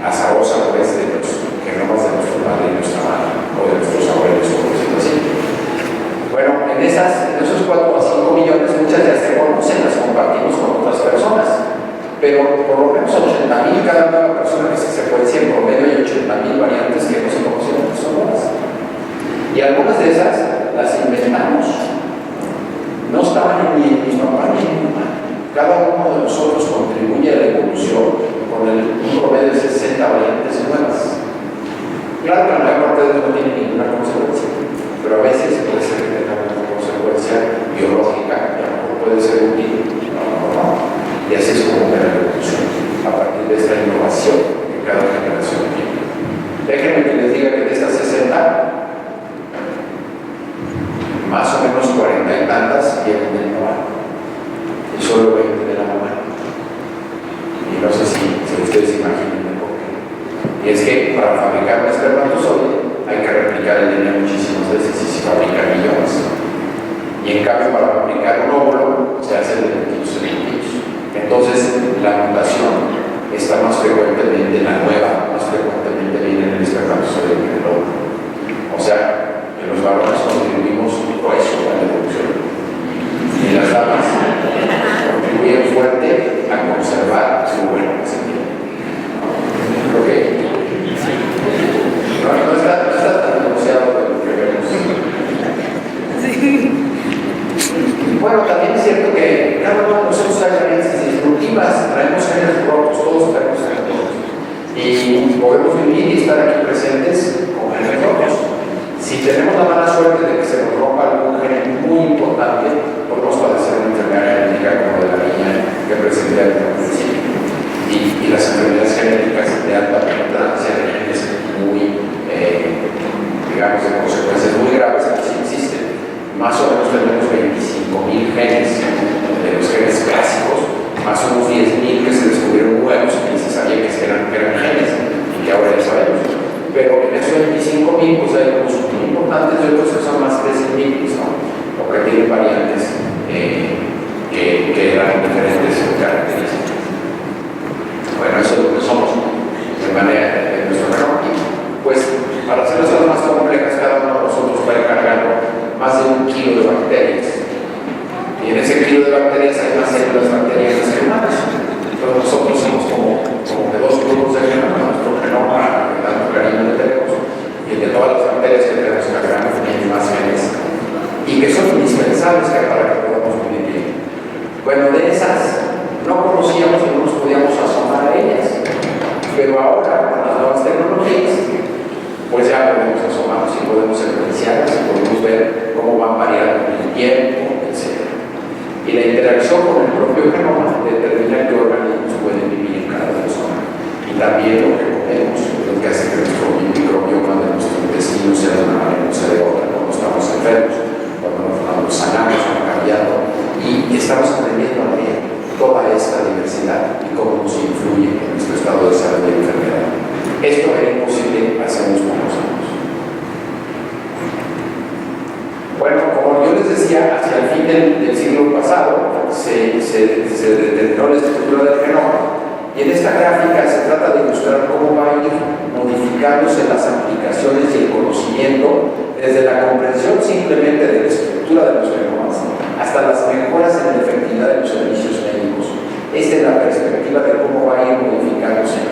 Speaker 2: azarosa, pues, de los genomas de nuestro padre y nuestra madre, o de nuestros abuelos, por decirlo así. Bueno, en esos 4 a 5 millones, muchas ya se conocen, las compartimos con otras personas. Pero por lo menos 80,000 cada nueva persona que se secuencia, en promedio hay 80,000 variantes que no se conocen que son nuevas. Y algunas de esas las inventamos. No estaban ni en mi papá ni en mi mamá. Cada uno de nosotros contribuye a la evolución con un promedio de 60 variantes nuevas. Claro que la mayor parte de ellos no tiene ninguna consecuencia, pero a veces puede ser que tenga una consecuencia biológica, y a lo mejor puede ser útil, no. Y así es como opera la evolución, a partir de esta innovación que cada generación tiene. Déjenme que les diga que de estas 60, más o menos 40 y tantas vienen del papá y solo 20 de la mamá. Y no sé si ustedes imaginan el porqué. Y es que para fabricar un espermatozoide hay que replicar el DNA muchísimas veces y se fabrican millones. Y en cambio para fabricar un óvulo se hace de lentitos en lentitos. Entonces la mutación está más frecuentemente, la nueva, más frecuentemente viene en el espermatozoide que en el óvulo. O sea, que los varones contribuimos grueso a la evolución. Y las damas contribuyen fuerte a conservar su buen sentido. ¿Ok? No está tan negociado de lo que vemos. Bueno, también es cierto que cada uno de nosotros hay variantes disruptivas, traemos genes rotos, todos traemos genes rotos. Y podemos vivir y estar aquí presentes con genes rotos. Si tenemos la mala suerte de que se nos rompa algún gen muy importante, podemos padecer una enfermedad genética como de la niña que presenté al principio. Y las enfermedades genéticas de alta penetrancia de genes muy, digamos, de consecuencias muy graves que sí existen. Más o menos tenemos 25.000 genes, de los genes clásicos, más o menos 10.000 que se descubrieron nuevos que ni se sabía que eran genes y que ahora ya sabemos. Pero en esos 25.000 pues hay unos muy importantes y otros que son más de 10.000, ¿no? O que tienen variantes que eran diferentes características. Bueno, eso es lo que somos de manera de nuestro genoma. Pues para hacer las cosas más complejas, cada uno de nosotros va cargando más de 1 kilo de bacterias. Y en ese kilo de bacterias hay más células bacterianas que humanas. Entonces nosotros somos como de 2 grupos de genoma, nuestro genoma, que tanto cariño le tenemos, y el de todas las bacterias que tenemos cargando tienen más genes y que son indispensables para que podamos vivir bien. Bueno, de esas no conocíamos y no nos podíamos asomar a ellas, pero ahora con las nuevas tecnologías pues ya podemos asomarnos y podemos secuenciarlas y podemos ver cómo van variando en el tiempo, etc. Y la interacción con el propio genoma determina qué organismos pueden vivir en cada persona. Y también lo que comemos, lo que hace que nuestro microbioma de nuestro intestino sea de una manera, no sea de otra, cuando estamos enfermos, cuando sanamos, cuando cambiando. Y estamos aprendiendo a leer toda esta diversidad y cómo nos influye en nuestro estado de salud y enfermedad. Esto era imposible hace unos pocos años. Bueno, como yo les decía, hacia el fin del siglo pasado se determinó la estructura del genoma y en esta gráfica se trata de ilustrar cómo va a ir modificándose las aplicaciones y el conocimiento desde la comprensión simplemente de la estructura de los genomas hasta las mejoras en la efectividad de los servicios médicos. Esta es la perspectiva de cómo va a ir modificándose.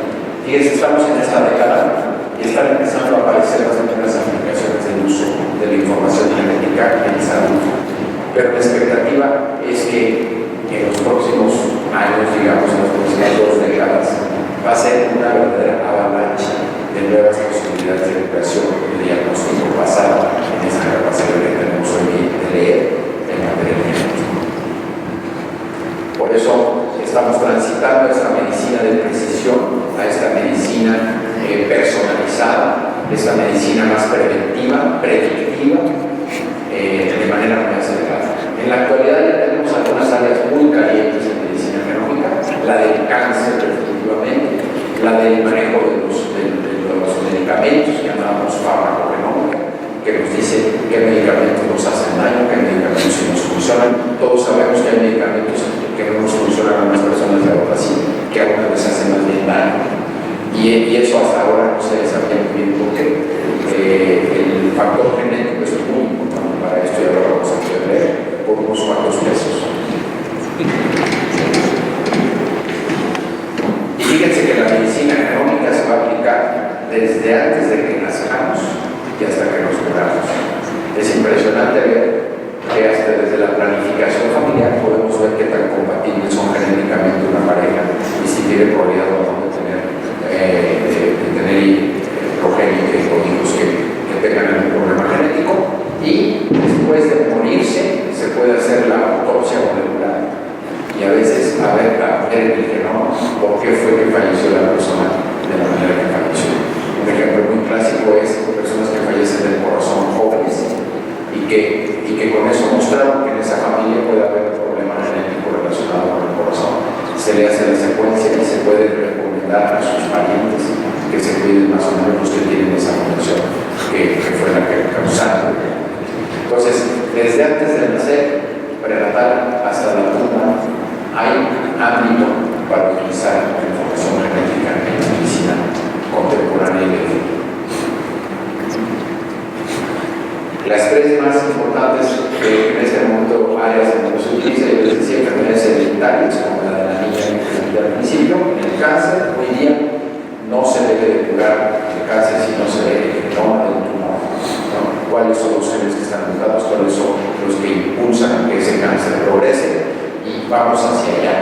Speaker 2: Fíjense, estamos en esta década y están empezando a aparecer las primeras aplicaciones del uso de la información genética en salud. Pero la expectativa es que en los próximos años, digamos, en las próximas 2 décadas, va a ser una verdadera avalancha de nuevas posibilidades de educación y de diagnóstico basada en esa capacidad que tenemos hoy de leer en materia genética. Por eso estamos transitando a esta medicina de precisión, a esta medicina personalizada, esta medicina más preventiva, predictiva, de manera muy acelerada. En la actualidad ya tenemos algunas áreas muy calientes en medicina genómica, la del cáncer definitivamente, la del manejo de los medicamentos que llamamos farmacogenómica, que nos dice qué medicamentos nos hacen daño, qué medicamentos sí nos funcionan. Todos sabemos que hay medicamentos que no nos funcionan a unas personas y a otras sí, que a unas les hacen más bien daño. Y eso hasta ahora no se sabía muy bien por qué. El factor genético es muy importante para esto y ahora vamos a poder ver por unos cuantos pesos. Y fíjense que la medicina genómica se va a aplicar desde antes de que nazcamos y hasta que nos curamos. Es impresionante ver que hasta desde la planificación familiar podemos ver qué tan muy clásico es personas que fallecen del corazón jóvenes y que con eso mostraron que en esa familia puede haber un problema genético relacionado con el corazón. Se le hace la secuencia y se puede recomendar a sus parientes que se cuiden más o menos los que tienen esa condición que fue la que causaron. Entonces, desde antes de nacer, prenatal hasta la tumba, hay ámbito para utilizar la información genética en la medicina contemporánea y de futuro. Las tres más importantes que en este momento áreas en las que se utiliza, yo les decía, enfermedades hereditarias, como la de la niña que comenté al principio, el cáncer, hoy día no se debe de curar el cáncer si no se ve el genoma del tumor, ¿no? Cuáles son los genes que están mutados, cuáles son los que impulsan a que ese cáncer progrese, y vamos hacia allá.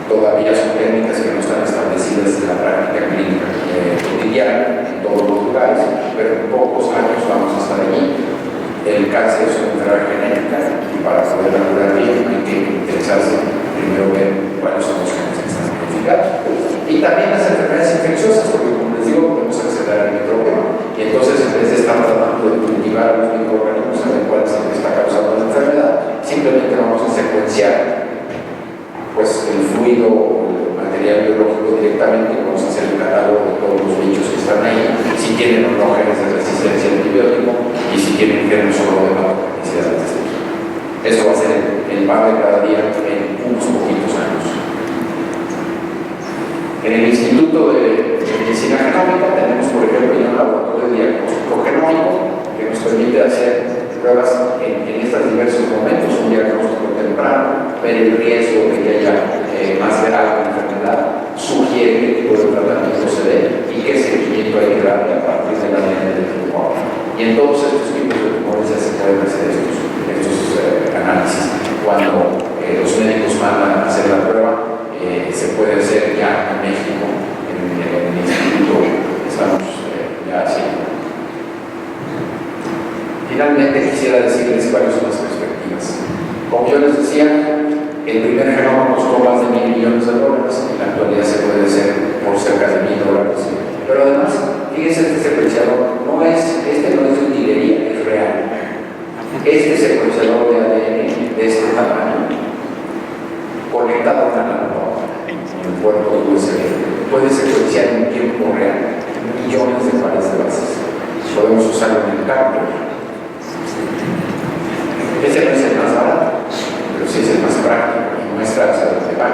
Speaker 2: Todavía son técnicas que no están establecidas en la práctica clínica cotidiana en todos los lugares, pero en pocos años vamos a estar allí. El cáncer es una enfermedad genética y para poderla curar bien hay que interesarse primero ver cuáles son los genes que están modificados. Y también las enfermedades infecciosas, porque como les digo, podemos acceder al microbioma. Y entonces, en vez de estar tratando de cultivar los microorganismos, saber cuál es el que está causando la enfermedad, simplemente vamos a secuenciar pues, el fluido o el material biológico directamente, vamos a hacer un catálogo de todos los bichos que están ahí, si tienen o no genes de resistencia al antibiótico y si tienen genes o no de patogenicidad del tejido. Eso va a ser el pan de cada día en unos poquitos años. En el Instituto de Medicina Genómica tenemos, por ejemplo, un laboratorio de diagnóstico genómico que nos permite hacer pruebas en estos diversos momentos, un diagnóstico temprano, ver el riesgo de que haya más grave la enfermedad, sugiere qué tipo de tratamiento se dé y qué seguimiento hay que darle a partir del ADN del tumor. Y en todos estos tipos de tumores ya se pueden hacer estos análisis. Cuando los médicos mandan a hacer la prueba, se puede hacer ya en México, en el instituto, estamos ya haciendo. Finalmente quisiera decirles cuáles son las perspectivas. Como yo les decía, el primer genoma costó más de $1.000 millones, en la actualidad se puede hacer por cerca de $1.000. Pero además, fíjense que este secuenciador no es de utilería, es real. Este secuenciador de ADN de este tamaño, conectado a una computadora en el puerto USB, puede secuenciar en tiempo real millones de pares de bases. Podemos usarlo en el campo. Este no es el más barato, pero sí es el más práctico y muestra hacia dónde va.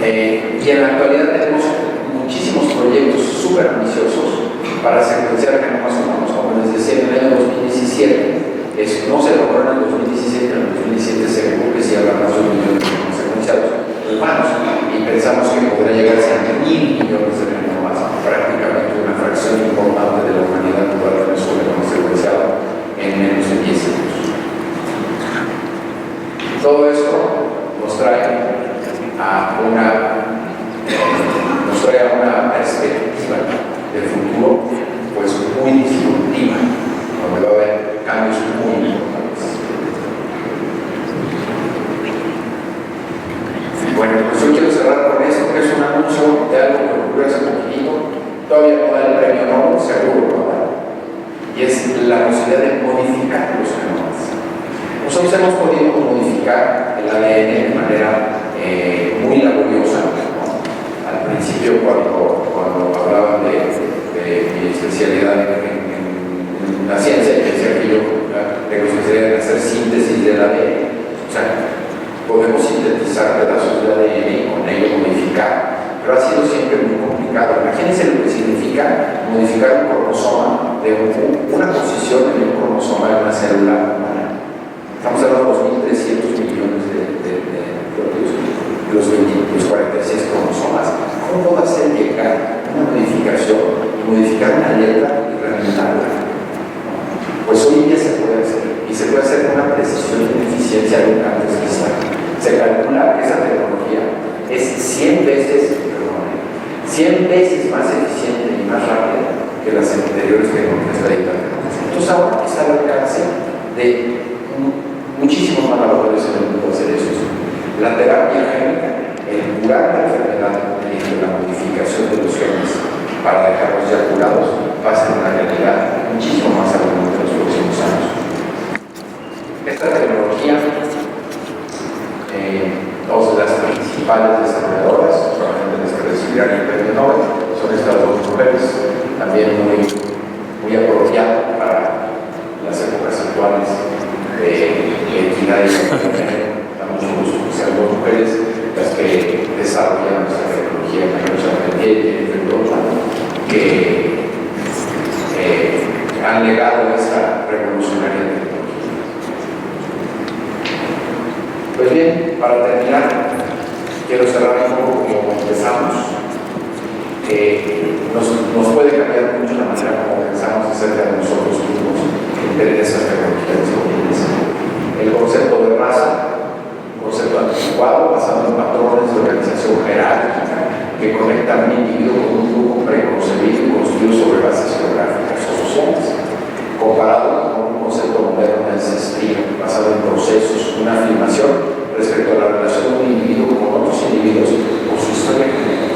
Speaker 2: Y en la actualidad tenemos muchísimos proyectos súper ambiciosos para secuenciar genomas humanos. Como les decía, en el año 2017, no se logró en el 2017, en el 2017 seguro que sí habrá más de 1 millón de genomas secuenciados humanos, y pensamos que podrá llegarse a 1.000 millones de genomas, prácticamente una fracción importante de la humanidad podrá tener su genoma secuenciado en menos de 10 años. Todo esto nos trae a una perspectiva de futuro pues muy disruptiva, donde va a haber cambios muy importantes. Bueno, pues yo quiero cerrar con esto, que es un anuncio de algo que ocurrió hace poquitito. Todavía no da el premio Nobel, seguro lo va a dar, y es la posibilidad de modificar los genomas. Nosotros hemos podido modificar el ADN de manera muy laboriosa, ¿no? Al principio, cuando hablaban de mi especialidad en la ciencia, decía que yo tengo especialidad en hacer síntesis del ADN. O sea, podemos sintetizar pedazos de ADN y con ello modificar, pero ha sido siempre muy complicado. Imagínense lo que significa modificar un cromosoma de una posición en un cromosoma de una célula humana. Estamos hablando de 2.300 millones de los 46 cromosomas. ¿Cómo puedo hacer llegar una modificación y modificar una letra y reinventarla? Pues hoy día se puede hacer, y se puede hacer con una precisión y una eficiencia nunca antes vista. Se calcula que esa tecnología es 100 veces más eficiente y más rápida que las anteriores tecnologías tradicionales. Entonces ahora está al alcance de muchísimos más laboratorios en el mundo hacer eso. La terapia génica, el curar la enfermedad mediante la modificación de los genes que han legado esta revolucionaria tecnología. Pues bien, para terminar, quiero cerrar un poco como empezamos. Nos puede cambiar mucho la manera como pensamos acerca de nosotros mismos en tener esas tecnologías disponibles. El concepto de raza, un concepto anticuado basado en patrones de organización jerárquica que conectan un individuo con un grupo preconcebido y construido sobre bases geográficas o sociales, comparado con un concepto moderno de ancestría basado en procesos, una afirmación respecto a la relación de un individuo con otros individuos por su historia genética,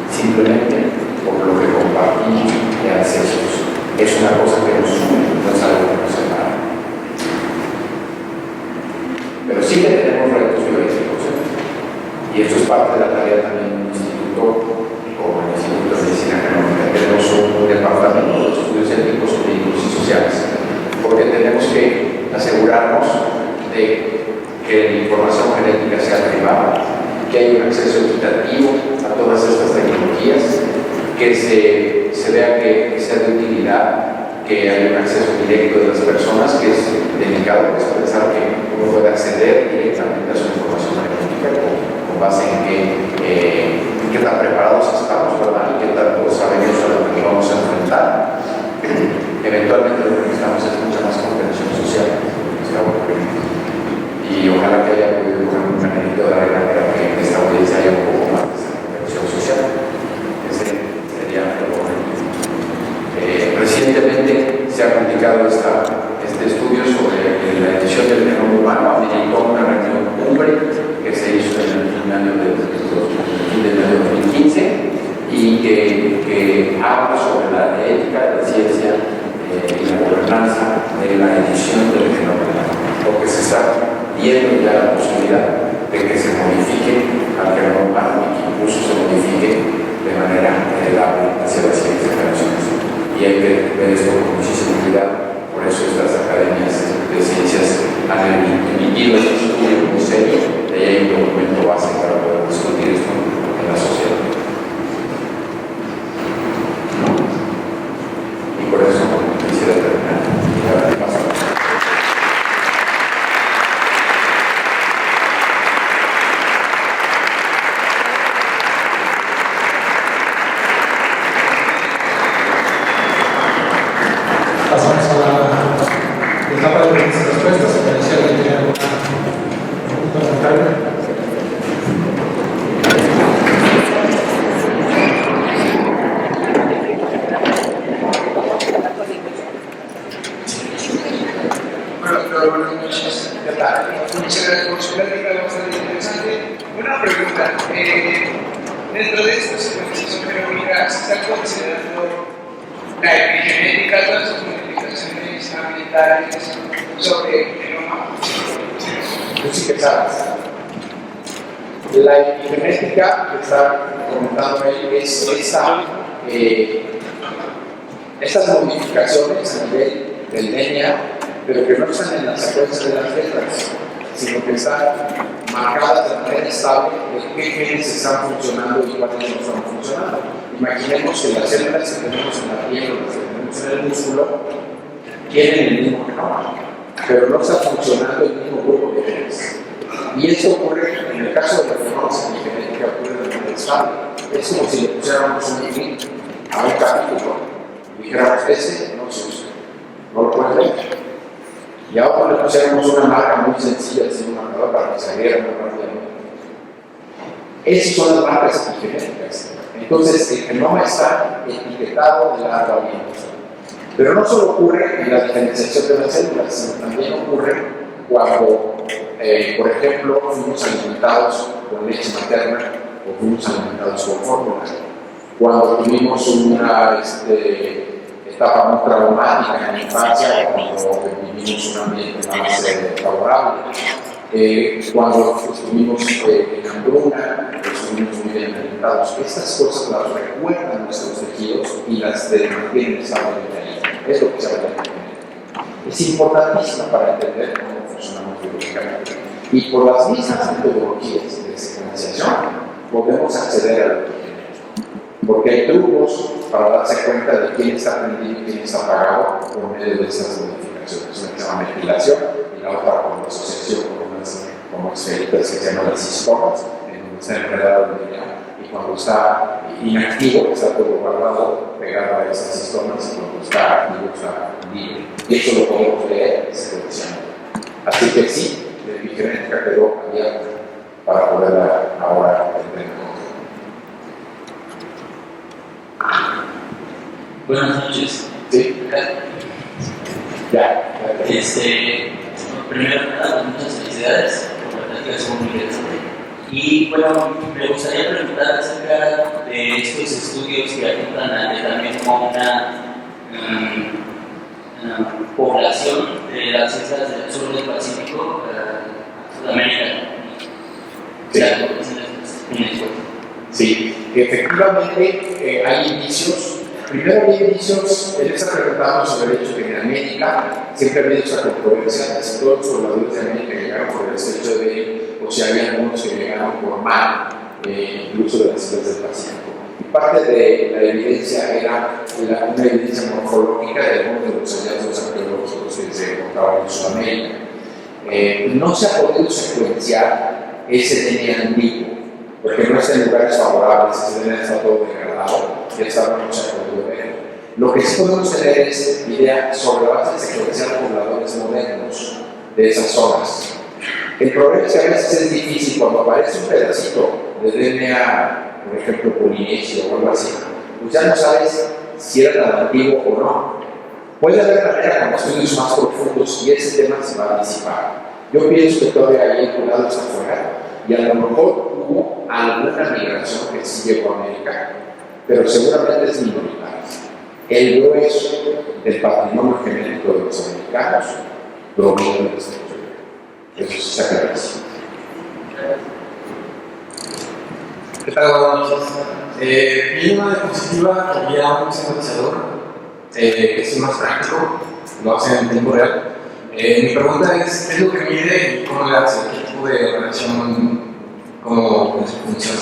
Speaker 2: simplemente por lo que compartimos de ancestros. Es una cosa que nos une, no es algo que nos separa. Pero sí que tenemos retos bioéticos, y esto es parte de la tarea también de un instituto como el Instituto de Medicina Genómica. Tenemos un departamento de estudios éticos, jurídicos y sociales, porque tenemos que asegurarnos de que la información genética sea privada, que haya un acceso equitativo a todas estas tecnologías, que se vea que sea de utilidad, que haya un acceso directo de las personas, que es delicado pues, pensar que uno puede acceder directamente a su información genética con base en qué tan preparados estamos, ¿verdad? Y qué tanto sabemos a lo que vamos a enfrentar. Eventualmente lo que necesitamos es mucha más comprensión social. Y ojalá que haya podido poner un granito de arena para que en esta audiencia haya un poco más de comprensión social. Ese sería lo correcto. Recientemente se ha publicado este estudio sobre la edición del genoma humano. Americó una reunión cumbre que se hizo en el año del 2015 y que habla sobre la ética de la ciencia y la gobernanza de la edición del genoma humano, porque se está viendo ya la posibilidad de que se modifique al genoma humano y que incluso se modifique de manera heredable hacia las siguientes generaciones. Y hay que ver esto con muchísima cuidado. Por eso estas academias de ciencias han emitido este estudio muy serio, y ahí hay un documento base para poder discutir esto en la sociedad. Y por eso quisiera terminar y dar el paso.
Speaker 13: Pasamos a la etapa de preguntas y respuestas. Si alguien tiene algún comentario.
Speaker 14: Buenas noches. ¿Qué tal? Muchas gracias por su plática, bastante interesante. Una pregunta. Dentro de esta secuenciación genómica, ¿se está considerando la epigenética, todas sus modificaciones ambientales sobre el genoma?
Speaker 3: Tú sí que sabes. La epigenética que está comentando ahí es estas modificaciones a nivel del DNA, pero que no están en la secuencia de las letras, sino que están marcadas de manera estable de qué genes están funcionando y cuáles no están funcionando. Imaginemos que las células que tenemos en la piel o las que tenemos en el músculo tienen el mismo genoma, pero no está funcionando el mismo grupo de genes. Y esto ocurre, en el caso de la fenosa epigenética, ocurre de manera estable. Es como si le pusiéramos un link a un capítulo y dijéramos, ese no se usa, no lo pueden leer. Y ahora le pusiéramos una marca muy sencilla, así un marcador para que se abriera muy rápidamente. Esas son las marcas epigenéticas. Entonces, el genoma está etiquetado de largo aliento. Pero no solo ocurre en la diferenciación de las células, sino también ocurre cuando, por ejemplo, fuimos alimentados con leche materna o fuimos alimentados con fórmula. Cuando tuvimos una etapa muy traumática en la infancia, cuando vivimos un ambiente más favorable, cuando estuvimos en hambruna, estuvimos muy bien alimentados. Estas cosas las recuerdan nuestros tejidos y las mantienen estables ahí. Es lo que se llama la epigenética. Es importantísima para entender cómo funcionamos biológicamente. Y por las mismas metodologías de secuenciación podemos acceder a la epigenética. Porque hay trucos
Speaker 2: para darse cuenta de quién está prendido y quién está apagado por medio de estas modificaciones. Una que se llama metilación y la otra con asociación con unas como esferitas que se llaman las histomas, en donde está enredado el DNA, y cuando está inactivo está todo guardado, pegado a esas histomas, y cuando está activo está libre. Y eso lo podemos leer secuencialmente. Así que sí, la epigenética quedó abierta para poderla ahora entender.
Speaker 15: Buenas noches.
Speaker 2: Sí. Ya.
Speaker 15: Primero que nada, muchas felicidades por la plática, es muy interesante. Y bueno, me gustaría preguntar acerca de estos estudios que apuntan a también como una población de las islas del sur del Pacífico, Sudamérica.
Speaker 2: Sí, efectivamente hay indicios. Primero hay indicios, él está preguntando sobre el hecho de que en América siempre ha habido esa controversia de si todos los pobladores de América llegaron por el estrecho de, o si había algunos que llegaron por mar, incluso de las islas del Pacífico. Y parte de la evidencia era una evidencia morfológica de algunos de los hallazgos arqueológicos que se encontraban en Sudamérica. No se ha podido secuenciar ese DNA antiguo, porque no está en lugares favorables, ese DNA está todo degradado, y hasta ahora no se ha podido ver. Lo que sí podemos tener es idea sobre la base de secuenciar pobladores modernos de esas zonas. El problema es que a veces es difícil cuando aparece un pedacito de DNA, por ejemplo, polinesio o algo así, pues ya no sabes si era tan antiguo o no. Puede haber manera con estudios más profundos y ese tema se va a disipar. Yo pienso que todavía hay inculados afuera y a lo mejor hubo alguna migración que sí llegó a América, pero seguramente es minoritaria. El grueso del patrimonio genético de los americanos proviene de este proyecto. Eso se saca de así.
Speaker 13: ¿Qué tal? Buenas noches. Vi una diapositiva que había un sintetizador que es más práctico, lo hace en tiempo real. Mi pregunta es, ¿qué es lo que mide y cómo le hace? ¿Qué tipo de relación, cómo funciona?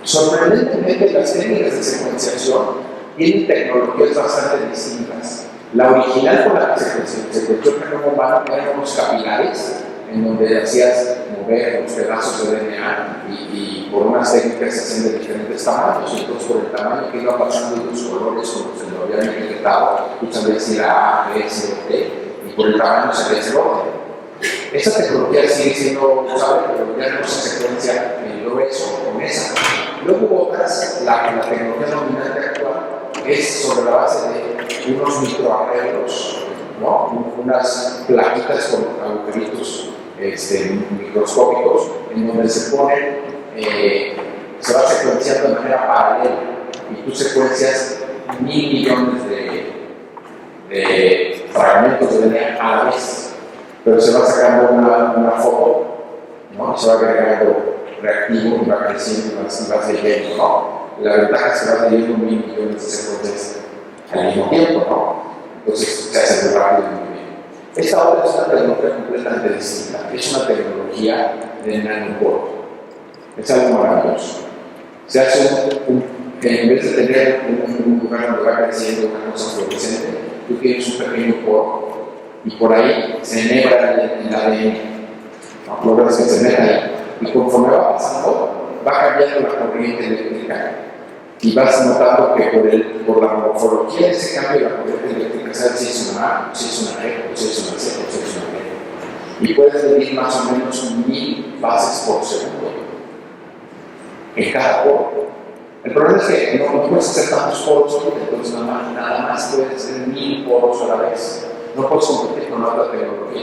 Speaker 2: Sorprendentemente, las técnicas de secuenciación tienen tecnologías bastante distintas. La original con la que se secuenció el genoma humano eran unos capilares en donde hacías mover los pedazos de DNA y por unas técnicas se hacían de diferentes tamaños, y entonces por el tamaño que iba pasando y los colores con los que lo habían etiquetado, tú sabías si era A, B, C o D, y por el tamaño sabías el orden. Esa tecnología sigue siendo usable, pero ya no se secuencia el grueso con esa. Luego otras, la tecnología dominante actual es sobre la base de unos microarreglos, ¿no? Unas plaquitas con agujeritos microscópicos en donde se ponen, se va secuenciando de manera paralela y tú secuencias 1.000 millones de fragmentos de DNA a la vez, pero se va sacando una foto, ¿no? Se va agregando reactivo y va creciendo y va leyendo, ¿no? La ventaja es que va leyendo 1.000 millones de secuencias al mismo tiempo, ¿no? Entonces se hace muy rápido y muy bien. Esta otra es una tecnología completamente distinta, es una tecnología de nanopor. Es algo maravilloso. Se hace en vez de tener un lugar donde va creciendo una cosa fluorescente, tú tienes un pequeño poro y por ahí se enhebra el ADN. ¿No? Logras que se meta ahí. Y conforme va pasando, va cambiando la corriente eléctrica y vas notando que por la morfología de ese cambio de la corriente eléctrica, sabes si es una A, si es una E, o si es una C, o si es una D. Y puedes medir más o menos 1.000 fases por segundo en cada poro. El problema es que no puedes hacer tantos poros, entonces nada más puedes hacer 1.000 poros a la vez. No puedes competir con otra tecnología,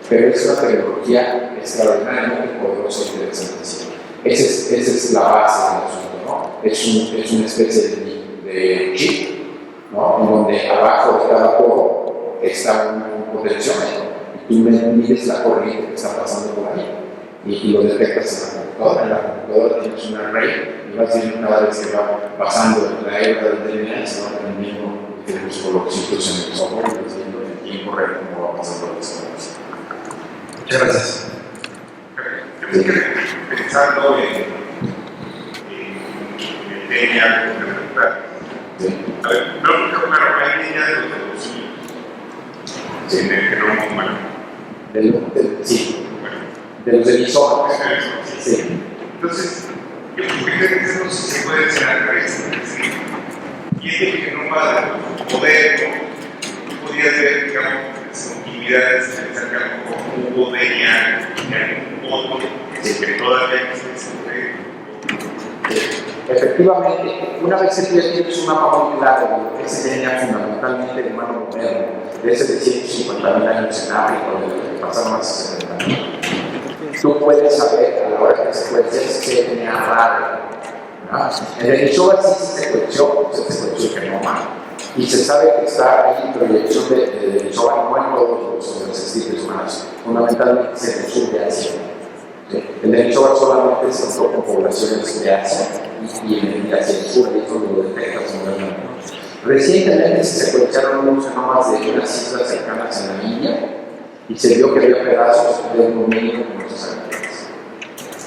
Speaker 2: pero es una tecnología extraordinariamente poderosa y interesantísima. Esa es la base del asunto, ¿no? Es una especie de chip, ¿no? En donde abajo de cada poro está un potenciómetro y tú mides la corriente que está pasando por ahí y lo detectas en la computadora. En la computadora tienes un array y vas viendo cada vez que va pasando la hebra del DNA y se va aprendiendo diferentes colorcitos en el software y vas viendo en tiempo real cómo va pasando las cosas.
Speaker 13: Muchas gracias.
Speaker 16: Yo me quedé pensando en el DNA, A ver, no, claro, hay línea de los niños. Sí, en el genoma humano.
Speaker 2: Sí. De los emisoras. Sí.
Speaker 16: Entonces, yo creo que eso se puede hacer al revés. Y este genoma moderno podría ser, digamos, unidades que se sacan como hubo de ya un otro que todavía existe.
Speaker 2: Efectivamente, una vez que tú ya tienes un mapa muy claro de lo que se tenía fundamentalmente de humano moderno, de ese de 150.000 años en África, o de lo que pasaron hace 70.000, tú puedes saber a la hora que secuencias qué tenía raro. En el Isoba sí se secuenció el genoma y se sabe que está ahí proyección de Isoba no en todos los escritos humanos, fundamentalmente se le sube a 100. El de Isoba solamente se tocó con poblaciones de Asia y en el Asia del Sur, y esto lo detectas moderamente. Recientemente se secuenciaron unos genomas de unas islas cercanas en la India y se vio que había pedazos de un dominio que no se sabe qué es.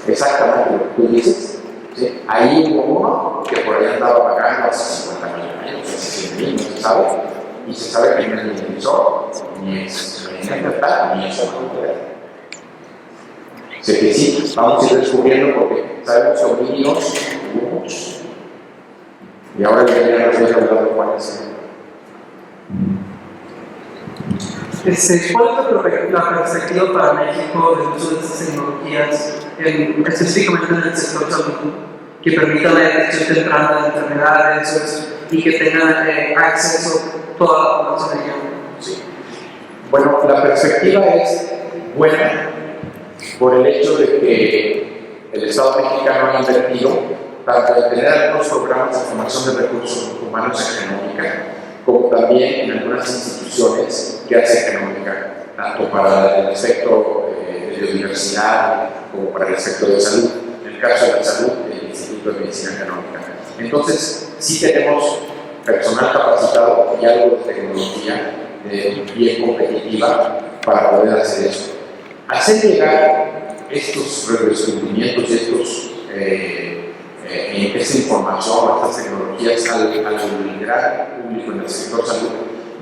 Speaker 2: Exactamente lo que tú dices. ¿Sí? Ahí hubo uno que por ahí andaba vagando hace 50.000 años, hace 100.000, no se sabe, y se sabe que no es ni emisor, ni es Neandertal, ni es Homo. Sé que sí, vamos a ir descubriendo porque sabemos que homínidos hubo muchos. Y ahora ya voy a hablar de cuáles son.
Speaker 17: ¿Cuál es la perspectiva para México del uso de estas tecnologías, específicamente en el sector salud, que permitan la detección temprana de enfermedades y que tengan acceso a toda la población de ello?
Speaker 2: Sí. Bueno, la perspectiva es buena por el hecho de que el Estado mexicano ha invertido tanto en tener algunos programas de formación de recursos humanos en genómica, como también en algunas instituciones que hacen genómica, tanto para el aspecto de biodiversidad como para el aspecto de salud. En el caso de la salud, el Instituto de Medicina Genómica. Entonces, sí tenemos personal capacitado y algo de tecnología bien competitiva para poder hacer eso. Hacer llegar estos descubrimientos y esta información, estas tecnologías al gran público en el sector salud,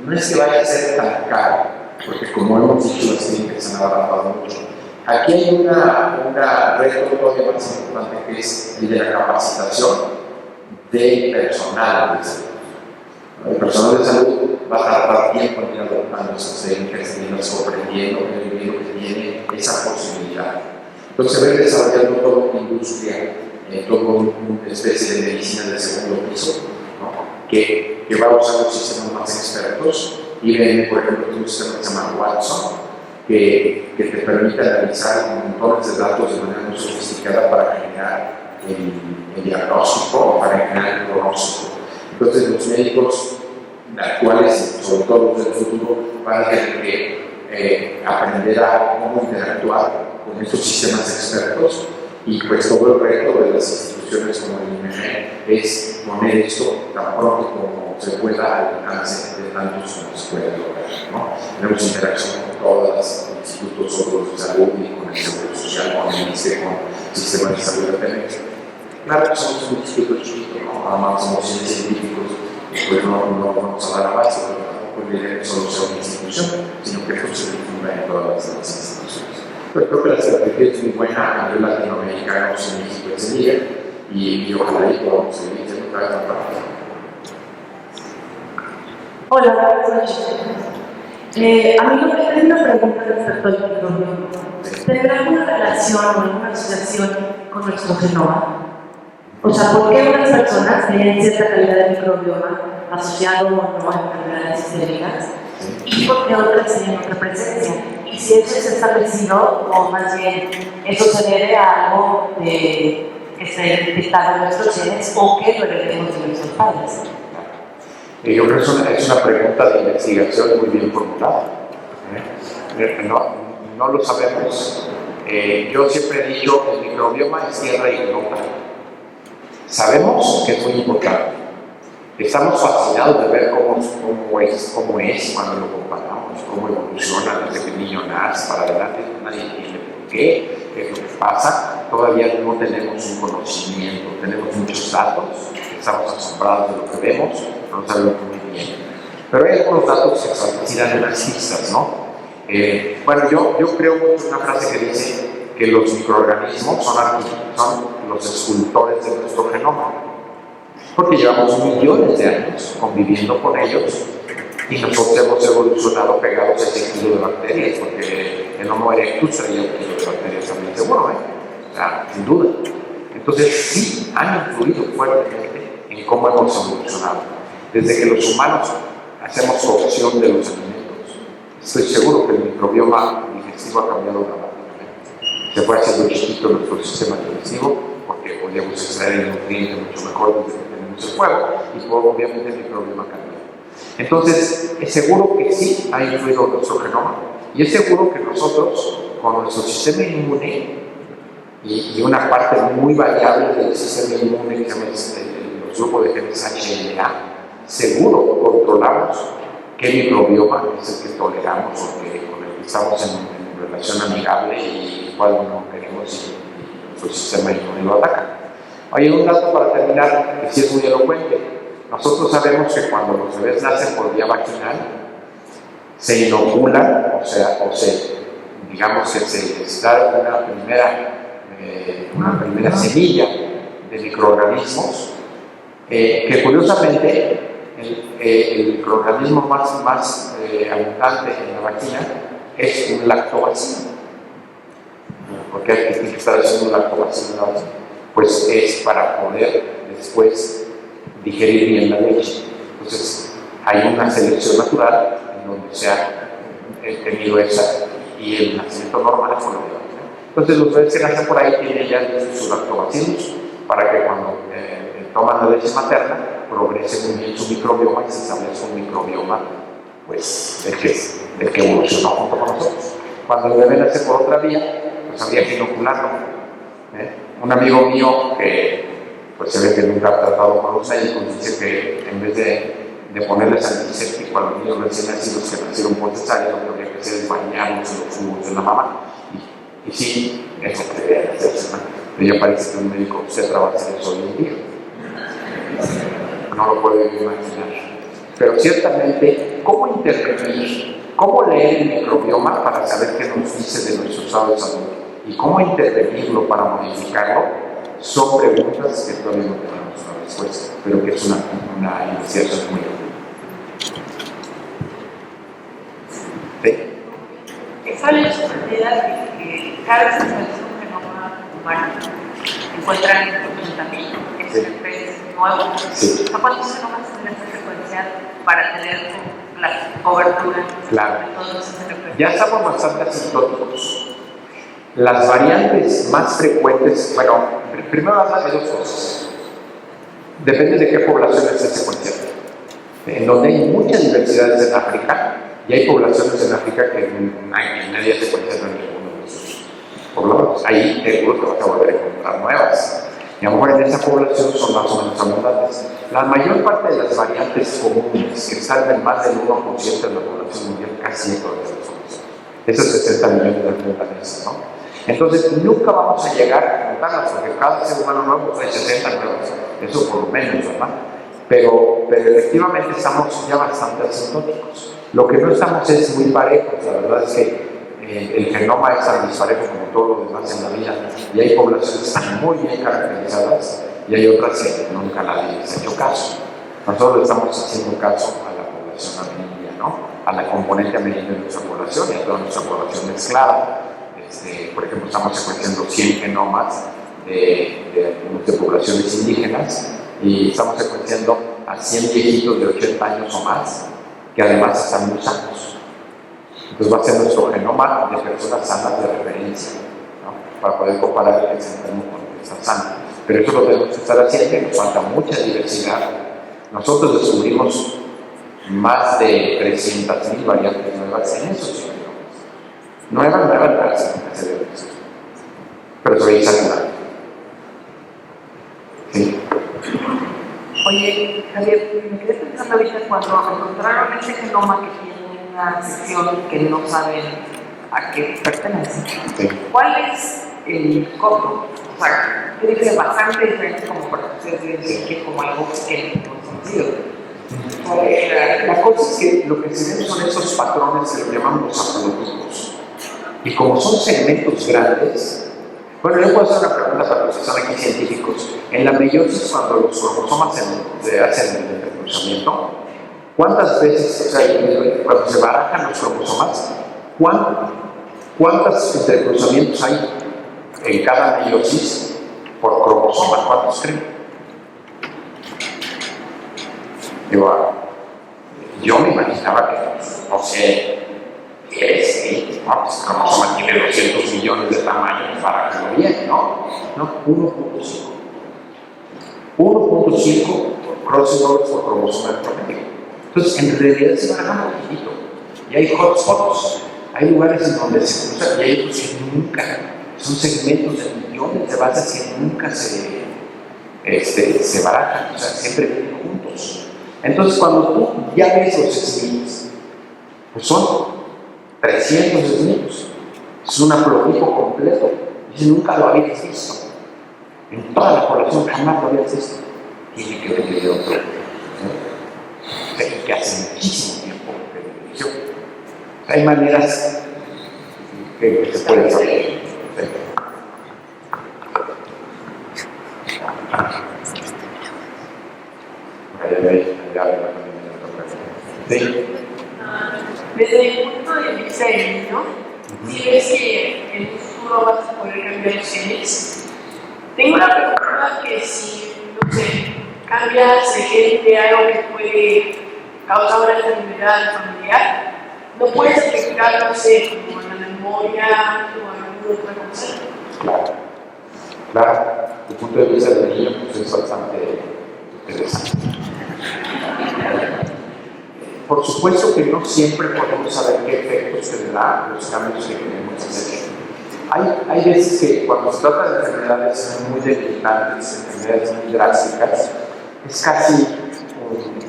Speaker 2: no es que vaya a ser tan caro, porque como hemos dicho, las clínicas han avanzado mucho. Aquí hay un reto todavía más importante, que es el de la capacitación del personal de salud. El personal de salud va a tardar tiempo en ir adoptando esas técnicas, en irlas comprendiendo, en que tiene esa posibilidad. Entonces se va desarrollando toda una industria, toda una especie de medicina del segundo piso, ¿no? que va a usar los sistemas más expertos. IBM, por ejemplo, tiene un sistema que se llama Watson, que te permite analizar montones de datos de manera muy sofisticada para generar el diagnóstico, para generar el pronóstico. Entonces los médicos actuales, sobre todo los del futuro, van a tener que aprender a cómo interactuar con estos sistemas expertos, y pues todo el reto de las instituciones como el INEGI es poner esto tan pronto como se pueda al alcance de tantos como se puede lograr, ¿no? Tenemos interacción con todos los institutos de salud y con el Seguro Social, con el INSTE, con el Sistema de Salud de Pemex. Claro que somos un instituto chiquito, ¿no? Además somos científicos, pues no vamos a dar abasto, pero tampoco es que solo sea una institución, sino que esto se difunda en todas las instituciones. Pero creo que la estrategia es muy buena a nivel latinoamericano, en México es el líder, y ojalá y podamos seguir siendo cada vez más rápido.
Speaker 18: Hola, buenas noches. A mí me gustaría una pregunta respecto al microbioma. ¿Tendrá alguna relación o alguna asociación con nuestro genoma? O sea, ¿por qué unas personas tienen cierta calidad de microbioma asociado o no a enfermedades sistémicas? ¿Y por qué otras tienen otra presencia? Y si eso es establecido, o más bien, eso se debe a algo que está identificado en nuestros genes o que lo heredemos de nuestros padres.
Speaker 2: Yo creo que es una pregunta de investigación muy bien formulada. No lo sabemos. Yo siempre he dicho que el microbioma es tierra ignota. Sabemos que es muy importante. Estamos fascinados de ver cómo es cuando lo comparamos, cómo evoluciona desde que el niño nace para adelante. Nadie entiende por qué, qué es lo que pasa. Todavía no tenemos un conocimiento, tenemos muchos datos, estamos asombrados de lo que vemos, no no lo sabemos muy bien. Pero hay algunos datos que sí dan unas pistas, ¿no? Bueno, yo creo mucho en una frase que dice que los microorganismos son los escultores de nuestro genoma, porque llevamos millones de años conviviendo con ellos y nosotros hemos evolucionado pegados a ese kilo de bacterias, porque el Homo erectus traía un kilo de bacterias también seguro, o sea, sin duda. Entonces sí han influido fuertemente en cómo hemos evolucionado. Desde que los humanos hacemos cocción de los alimentos, estoy seguro que el microbioma digestivo ha cambiado dramáticamente. Se fue haciendo chiquito nuestro sistema digestivo porque podíamos extraer el nutriente mucho mejor desde que tenemos el fuego y obviamente el microbioma cambió. Entonces, es seguro que sí ha influido nuestro genoma y es seguro que nosotros, con nuestro sistema inmune y una parte muy variable del sistema inmune que se llama los grupos de genes HLA, seguro controlamos qué microbioma es el que toleramos o con el que estamos en relación amigable y cuál no queremos y nuestro sistema inmune lo ataca. Hay un dato para terminar que sí es muy elocuente. Nosotros sabemos que cuando los bebés nacen por vía vaginal, se inoculan, digamos que se les da una primera semilla de microorganismos, que curiosamente el microorganismo más abundante en la vagina es un lactobacilo. ¿Por qué tiene que estar haciendo un lactobacilo en la vagina? Pues es para poder después digerir bien la leche. Entonces, hay una selección natural en donde se ha tenido esa, y el nacimiento normal es por la vagina. Entonces, los bebés que nacen por ahí tienen ya sus lactobacilos para que cuando toman la leche materna progrese muy bien su microbioma y se establezca un microbioma, pues, el que evolucionó junto con nosotros. Cuando el bebé nace por otra vía, pues habría que inocularlo. Un amigo mío que pues se ve que nunca ha tratado con los médicos, dice que en vez de ponerles antiséptico a los niños recién nacidos que nacieron por cesárea, lo que habría que hacer es bañarlos en los jugos de la mamá. Y sí, eso debería hacerse, ¿no? Pero ya parece que un médico obstetra va a hacer eso hoy en día. No lo puedo imaginar. Pero ciertamente, ¿cómo intervenir? ¿Cómo leer el microbioma para saber qué nos dice de nuestro estado de salud? ¿Y cómo intervenirlo para modificarlo? Son preguntas que todavía no tenemos una respuesta, pero que es una investigación muy buena. ¿Sí?
Speaker 19: ¿Cuál es su idea de que cada vez que se hace un genoma humano encuentran también expresiones nuevos?
Speaker 2: Sí.
Speaker 19: ¿Cuántos genomas tendrán que secuenciar para tener la cobertura
Speaker 2: claro.
Speaker 19: de todos esos genomas?
Speaker 2: Ya estamos bastante asintóticos. Las variantes más frecuentes, bueno, primero hay dos cosas. Depende de qué población esté secuenciando. En donde hay muchas diversidades en África, y hay poblaciones en África que nadie ha secuenciado en ninguno de esos poblados. Ahí seguro que vas a volver a encontrar nuevas. Y a lo mejor en esa población son más o menos abundantes. La mayor parte de las variantes comunes, que están en más del 1% de la población mundial, casi en todas las zonas. Esos 60 millones de habitantes, ¿no? Entonces, nunca vamos a llegar a contarlas, porque cada ser humano nuevo trae 60 nuevos, eso por lo menos, ¿verdad? Pero efectivamente estamos ya bastante asintóticos. Lo que no estamos es muy parejos, la verdad es que el genoma es tan disparejo como todo lo demás en la vida, y hay poblaciones que están muy bien caracterizadas, y hay otras que nunca nadie les ha hecho caso. Nosotros le estamos haciendo caso a la población ameríndia, ¿no? A la componente ameríndia de nuestra población y a toda nuestra población mezclada. Por ejemplo, estamos secuenciando 100 genomas de poblaciones indígenas y estamos secuenciando a 100 viejitos de 80 años o más, que además están muy sanos. Entonces va a ser nuestro genoma de personas sanas de referencia, ¿no? Para poder comparar el que está enfermo con el que está sano. Pero eso lo tenemos que estar haciendo, nos falta mucha diversidad. Nosotros descubrimos más de 300.000 variantes nuevas en esos genomas. Nuevas, pero soy exagerado. ¿Sí?
Speaker 19: Oye, Javier, me quedé pensando ahorita cuando encontraron ese genoma que tiene una sección que no saben a qué pertenece.
Speaker 2: Sí.
Speaker 19: ¿Cuál es el código? O sea, yo dije bastante diferente como para que ustedes digan que como algo que no es conocido.
Speaker 3: La cosa es que lo que se ven son esos patrones que lo llamamos haplotipos. Y como son segmentos grandes, bueno, yo puedo hacer una pregunta para los que son aquí científicos. En la meiosis, cuando los cromosomas se hacen el entrecruzamiento, ¿cuántas veces, o sea, cuando se barajan los cromosomas, cuántos entrecruzamientos hay en cada meiosis por cromosoma? ¿Cuántos creen? Yo me imaginaba que, no sé, el cromosoma tiene 200 millones de tamaños para que lo bien, ¿no? No, 1.5. 1.5 crossovers por cromosoma en promedio. Entonces, en realidad se barajan un poquito. Y hay hotspots, hay lugares en donde se cruzan y hay otros que nunca, son segmentos de millones de bases que nunca se barajan, o sea, siempre vienen juntos. Entonces, cuando tú ya ves los SNPs, pues son 300 SNPs, es un haplotipo completo, y nunca lo habías visto. En toda la población jamás lo habías visto. Tiene que venir de otro, que hace muchísimo tiempo que inició. Hay maneras que se pueden saber.
Speaker 18: Desde el punto de vista del niño, si ves que en un futuro vas a poder cambiar los genes, tengo una pregunta que si, no sé, cambias el gen de algo que puede causar una enfermedad familiar, no puedes afectar, no sé, como en la memoria o alguna otra cosa.
Speaker 3: Claro, desde el punto de vista del niño pues es bastante interesante. Por supuesto que no siempre podemos saber qué efectos tendrán los cambios que queremos hacer. Hay veces que cuando se trata de enfermedades muy debilitantes, enfermedades muy drásticas, es casi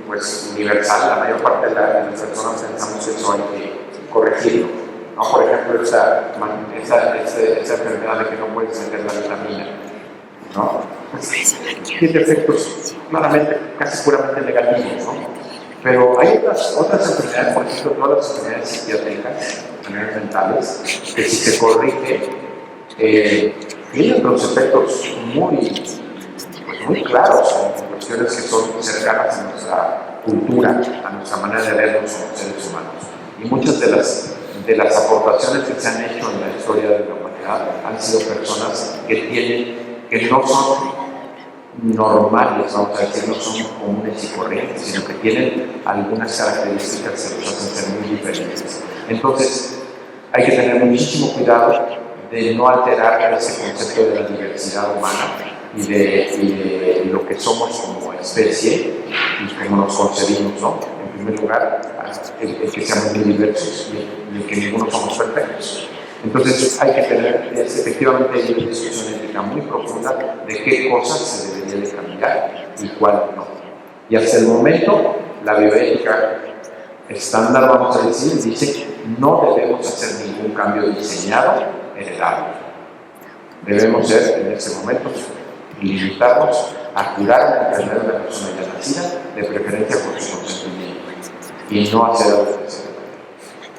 Speaker 3: pues, universal. La mayor parte de las personas pensamos que eso hay que corregirlo, ¿no? Por ejemplo, esa enfermedad de que no puedes meter la vitamina, ¿no? Tiene efectos claramente, casi puramente negativos, ¿no? Pero hay otras enfermedades, por ejemplo, todas las enfermedades psiquiátricas, enfermedades mentales, que si se corrige, tienen otros efectos muy claros en cuestiones que son cercanas a nuestra cultura, a nuestra manera de vernos como seres humanos. Y muchas de las aportaciones que se han hecho en la historia de la humanidad han sido personas que no son normales, vamos a decir, no son comunes y corrientes, sino que tienen algunas características que los hacen ser muy diferentes. Entonces, hay que tener muchísimo cuidado de no alterar ese concepto de la diversidad humana y de lo que somos como especie y cómo nos concebimos, ¿no? En primer lugar, el que seamos muy diversos y el que ninguno somos perfectos. Entonces hay que tener efectivamente una discusión ética muy profunda de qué cosas se debería de cambiar y cuáles no. Y hasta el momento la bioética estándar, vamos a decir, dice que no debemos hacer ningún cambio diseñado heredado. Debemos ser en este momento limitarnos a curar la enfermedad de la persona ya nacida, de preferencia con su consentimiento, y no hacer algo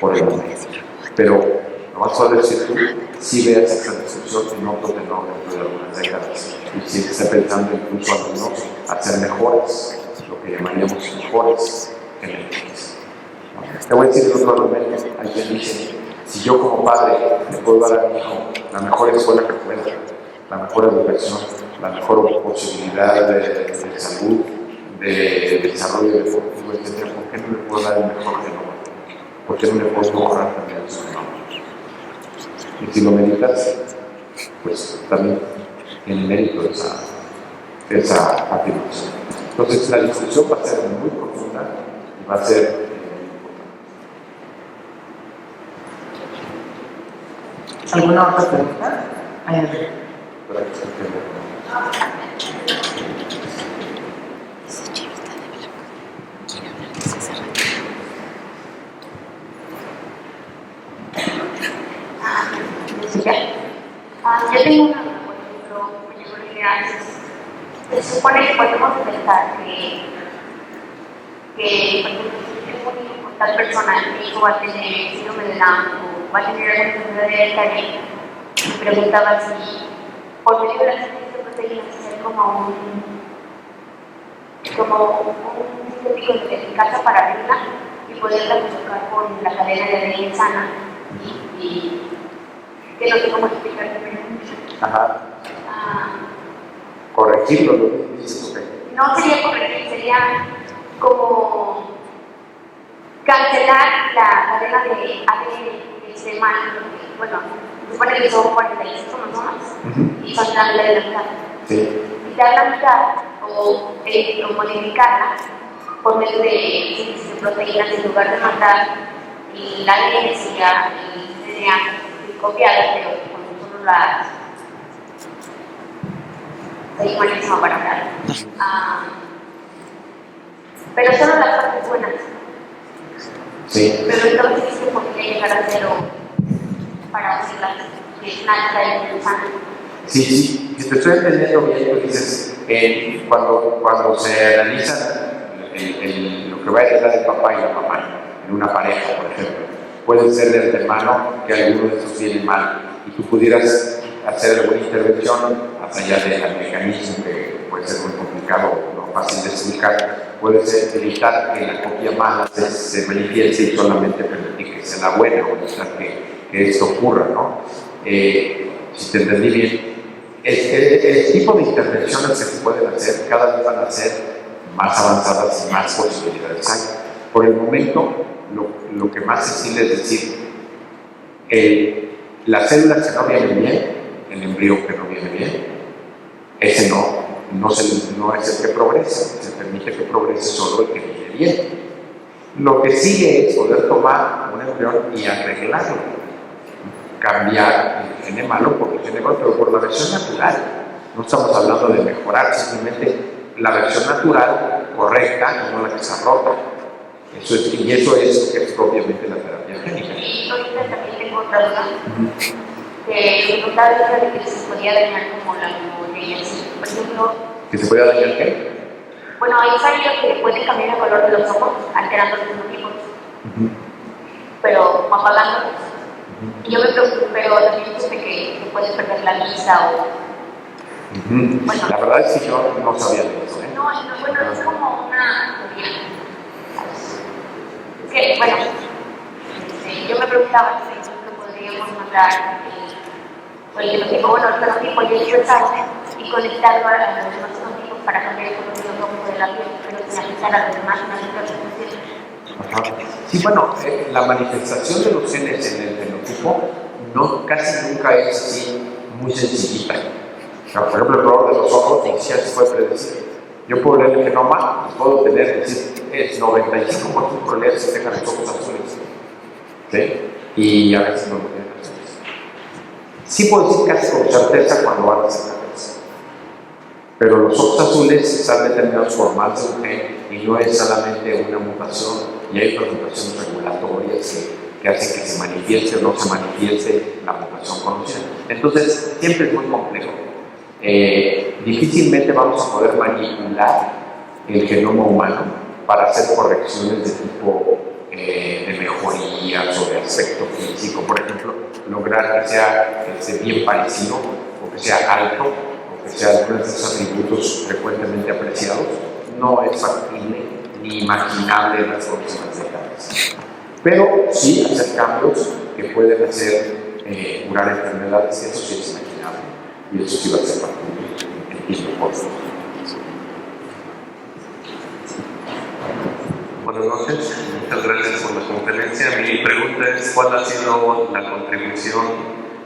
Speaker 3: por el momento. Pero no vas a decir tú, si veas esta discusión en otro tenor dentro de algunas décadas, y si está pensando incluso algunos hacer mejores, lo que llamaríamos mejores genéticas. Te voy a decir en otro momento, hay quien dice, si yo como padre le puedo dar a mi hijo la mejor escuela que pueda, la mejor educación, la mejor posibilidad de salud, de desarrollo deportivo, etc., ¿por qué no le puedo dar el mejor genoma? ¿Por qué no le puedo mejorar también su genoma? Y si lo meditas, pues también tiene mérito esa afirmación. Entonces la discusión va a ser muy profunda y va a ser
Speaker 19: ¿Alguna otra pregunta?
Speaker 20: Yo tengo una duda, por ejemplo, me llegó la idea. Se supone que podemos pensar que que, por ejemplo, si tengo un hijo con tal persona, mi hijo va a tener síndrome de Down o va a tener alguna enfermedad hereditaria, me preguntaba si por medio de la síntesis de proteínas hacer como un sintético de casa para abrirla y poderla colocar con la cadena de ADN sana y que no sé cómo explicar.
Speaker 3: Ajá. Corregirlo, lo que dices usted.
Speaker 20: No sería corregir, sería como cancelar la cadena de ADN mal. Bueno, se supone que son 46 cromosomas y son la mitad.
Speaker 3: Sí.
Speaker 20: Quitar la mitad o modificarla por medio de síntesis de proteínas en lugar de matar el ADN sería el DNA copiada, pero con solo las sería buenísimo para hablar. Pero solo las partes buenas.
Speaker 3: Sí.
Speaker 20: Pero entonces es que podría llegar a cero para hacerlas que nada de sana.
Speaker 3: Sí, sí, si te estoy entendiendo bien, tú dices, cuando se analiza lo que va a heredar el papá y la mamá en una pareja, por ejemplo, puede ser de antemano que alguno de esos viene mal y tú pudieras hacer alguna intervención, más allá del mecanismo que puede ser muy complicado o no fácil de explicar, puede ser evitar que la copia mala se manifieste y solamente permitir que sea la buena o evitar que esto ocurra, ¿no? Si te entendí bien, el tipo de intervenciones que se pueden hacer cada vez van a ser más avanzadas y más posibilidades hay. Por el momento, lo que más sensible es decir, las células que no vienen bien, el embrión que no viene bien, ese no es el que progresa, se permite que progrese solo el que viene bien. Lo que sigue es poder tomar un embrión y arreglarlo, cambiar el gene malo por el gene bueno, pero por la versión natural. No estamos hablando de mejorar, simplemente la versión natural, correcta, y no la que se rota. Eso es lo que es propiamente la terapia génica.
Speaker 20: Y ahorita también tengo otra duda. Que me contaba de que se podía dañar como la memoria, por ejemplo.
Speaker 3: ¿Que se podía dañar qué?
Speaker 20: Bueno, hay sabido que puede cambiar el color de los ojos, alterando los fenotipos, pero apagándolos. Y yo me pregunto, pero también supe que puedes perder la vista o. Bueno,
Speaker 3: la verdad es que yo no sabía de eso, ¿eh?
Speaker 20: No, bueno, es como una teoría. Es que, bueno, yo me preguntaba si podríamos mandar el fenotipo, bueno, el fenotipo y el expresarse y conectarlo a los demás fenotipos para cambiar el color de los ojos de la piel, pero sin afectar a los demás,
Speaker 3: Sí, bueno, la manifestación de los genes en el fenotipo casi nunca es así muy sencillita. O sea, por ejemplo, el color de los ojos ni siquiera se puede predecir. Yo puedo leer el genoma y puedo tener, es 95% de probabilidades que tengan los ojos azules. ¿Sí? Y a veces no lo tienen azules. Sí puedo decir casi con certeza cuando van a ser cabeza. Pero los ojos azules están determinados por más de un gen y no es solamente una mutación. Y hay otras mutaciones regulatorias que hacen que se manifieste o no se manifieste la mutación conocida. Entonces, siempre es muy complejo. Difícilmente vamos a poder manipular el genoma humano para hacer correcciones de tipo de mejorías o de aspecto físico. Por ejemplo, lograr que esté bien parecido o que sea alto o que sea algunos de esos atributos frecuentemente apreciados no es factible ni imaginable en las próximas décadas. Pero sí hacer cambios que pueden hacer curar enfermedades, eso sí es imaginable y eso sí va a ser factible en el mismo costo.
Speaker 21: Buenas noches, muchas gracias por la conferencia. Mi pregunta es: ¿cuál ha sido la contribución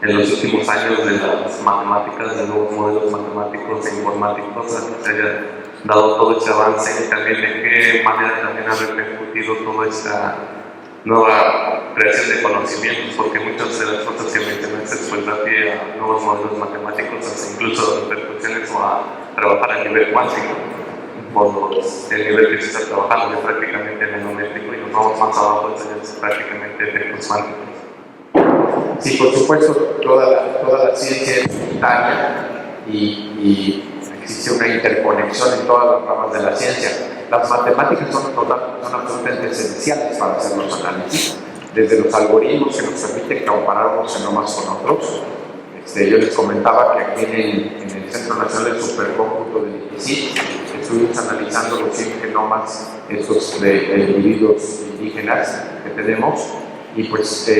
Speaker 21: en los últimos años de las matemáticas, de nuevos modelos matemáticos e informáticos a que se haya dado todo este avance, y también de qué manera también ha repercutido toda esta nueva creación de conocimientos? Porque muchas de las cosas que mencionaste pues da pie a nuevos modelos matemáticos, hasta incluso repercusiones o a trabajar a nivel cuántico, por el nivel que se está trabajando, que es prácticamente nanométrico, y nos vamos más abajo, es prácticamente efectos cuánticos.
Speaker 3: Sí, por supuesto, toda la ciencia es simultánea y existe una interconexión en todas las ramas de la ciencia.
Speaker 1: las matemáticas son absolutamente esenciales para hacer los análisis, desde los algoritmos que nos permiten comparar unos genomas con otros. Yo les comentaba que aquí en el Centro Nacional del Supercómputo del IPCI estuvimos analizando los 100 genomas estos de individuos indígenas que tenemos, y pues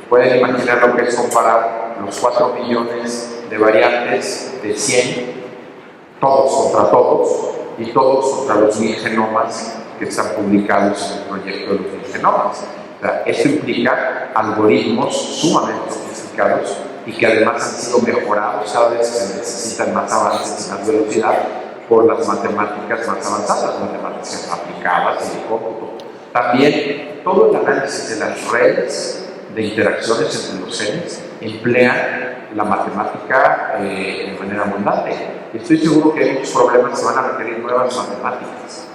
Speaker 1: pueden imaginar lo que es comparar los 4 millones de variantes de 100, todos contra todos, y todos contra los 1000 genomas que están publicados en el proyecto de los 1000 genomas. O sea, esto implica algoritmos sumamente sofisticados y que además han sido mejorados cada vez que se necesitan más avances y más velocidad por las matemáticas más avanzadas, matemáticas aplicadas y de cómputo. También todo el análisis de las redes de interacciones entre los genes emplean la matemática de manera abundante. Y estoy seguro que hay muchos problemas que van a requerir nuevas matemáticas.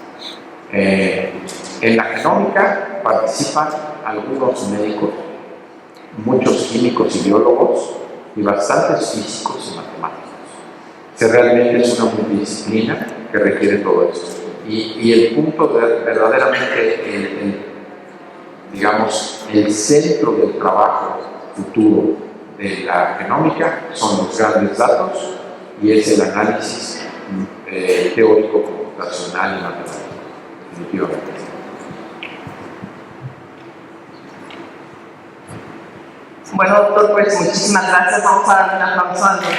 Speaker 1: En la genómica participan algunos médicos, muchos químicos y biólogos y bastantes físicos y matemáticos. Realmente es una multidisciplina que requiere todo esto. Y el punto verdaderamente, digamos, el centro del trabajo futuro de la genómica son los grandes datos y es el análisis teórico, computacional y matemático, definitivamente.
Speaker 19: Bueno, doctor, pues muchísimas gracias. Vamos a dar un aplauso al doctor.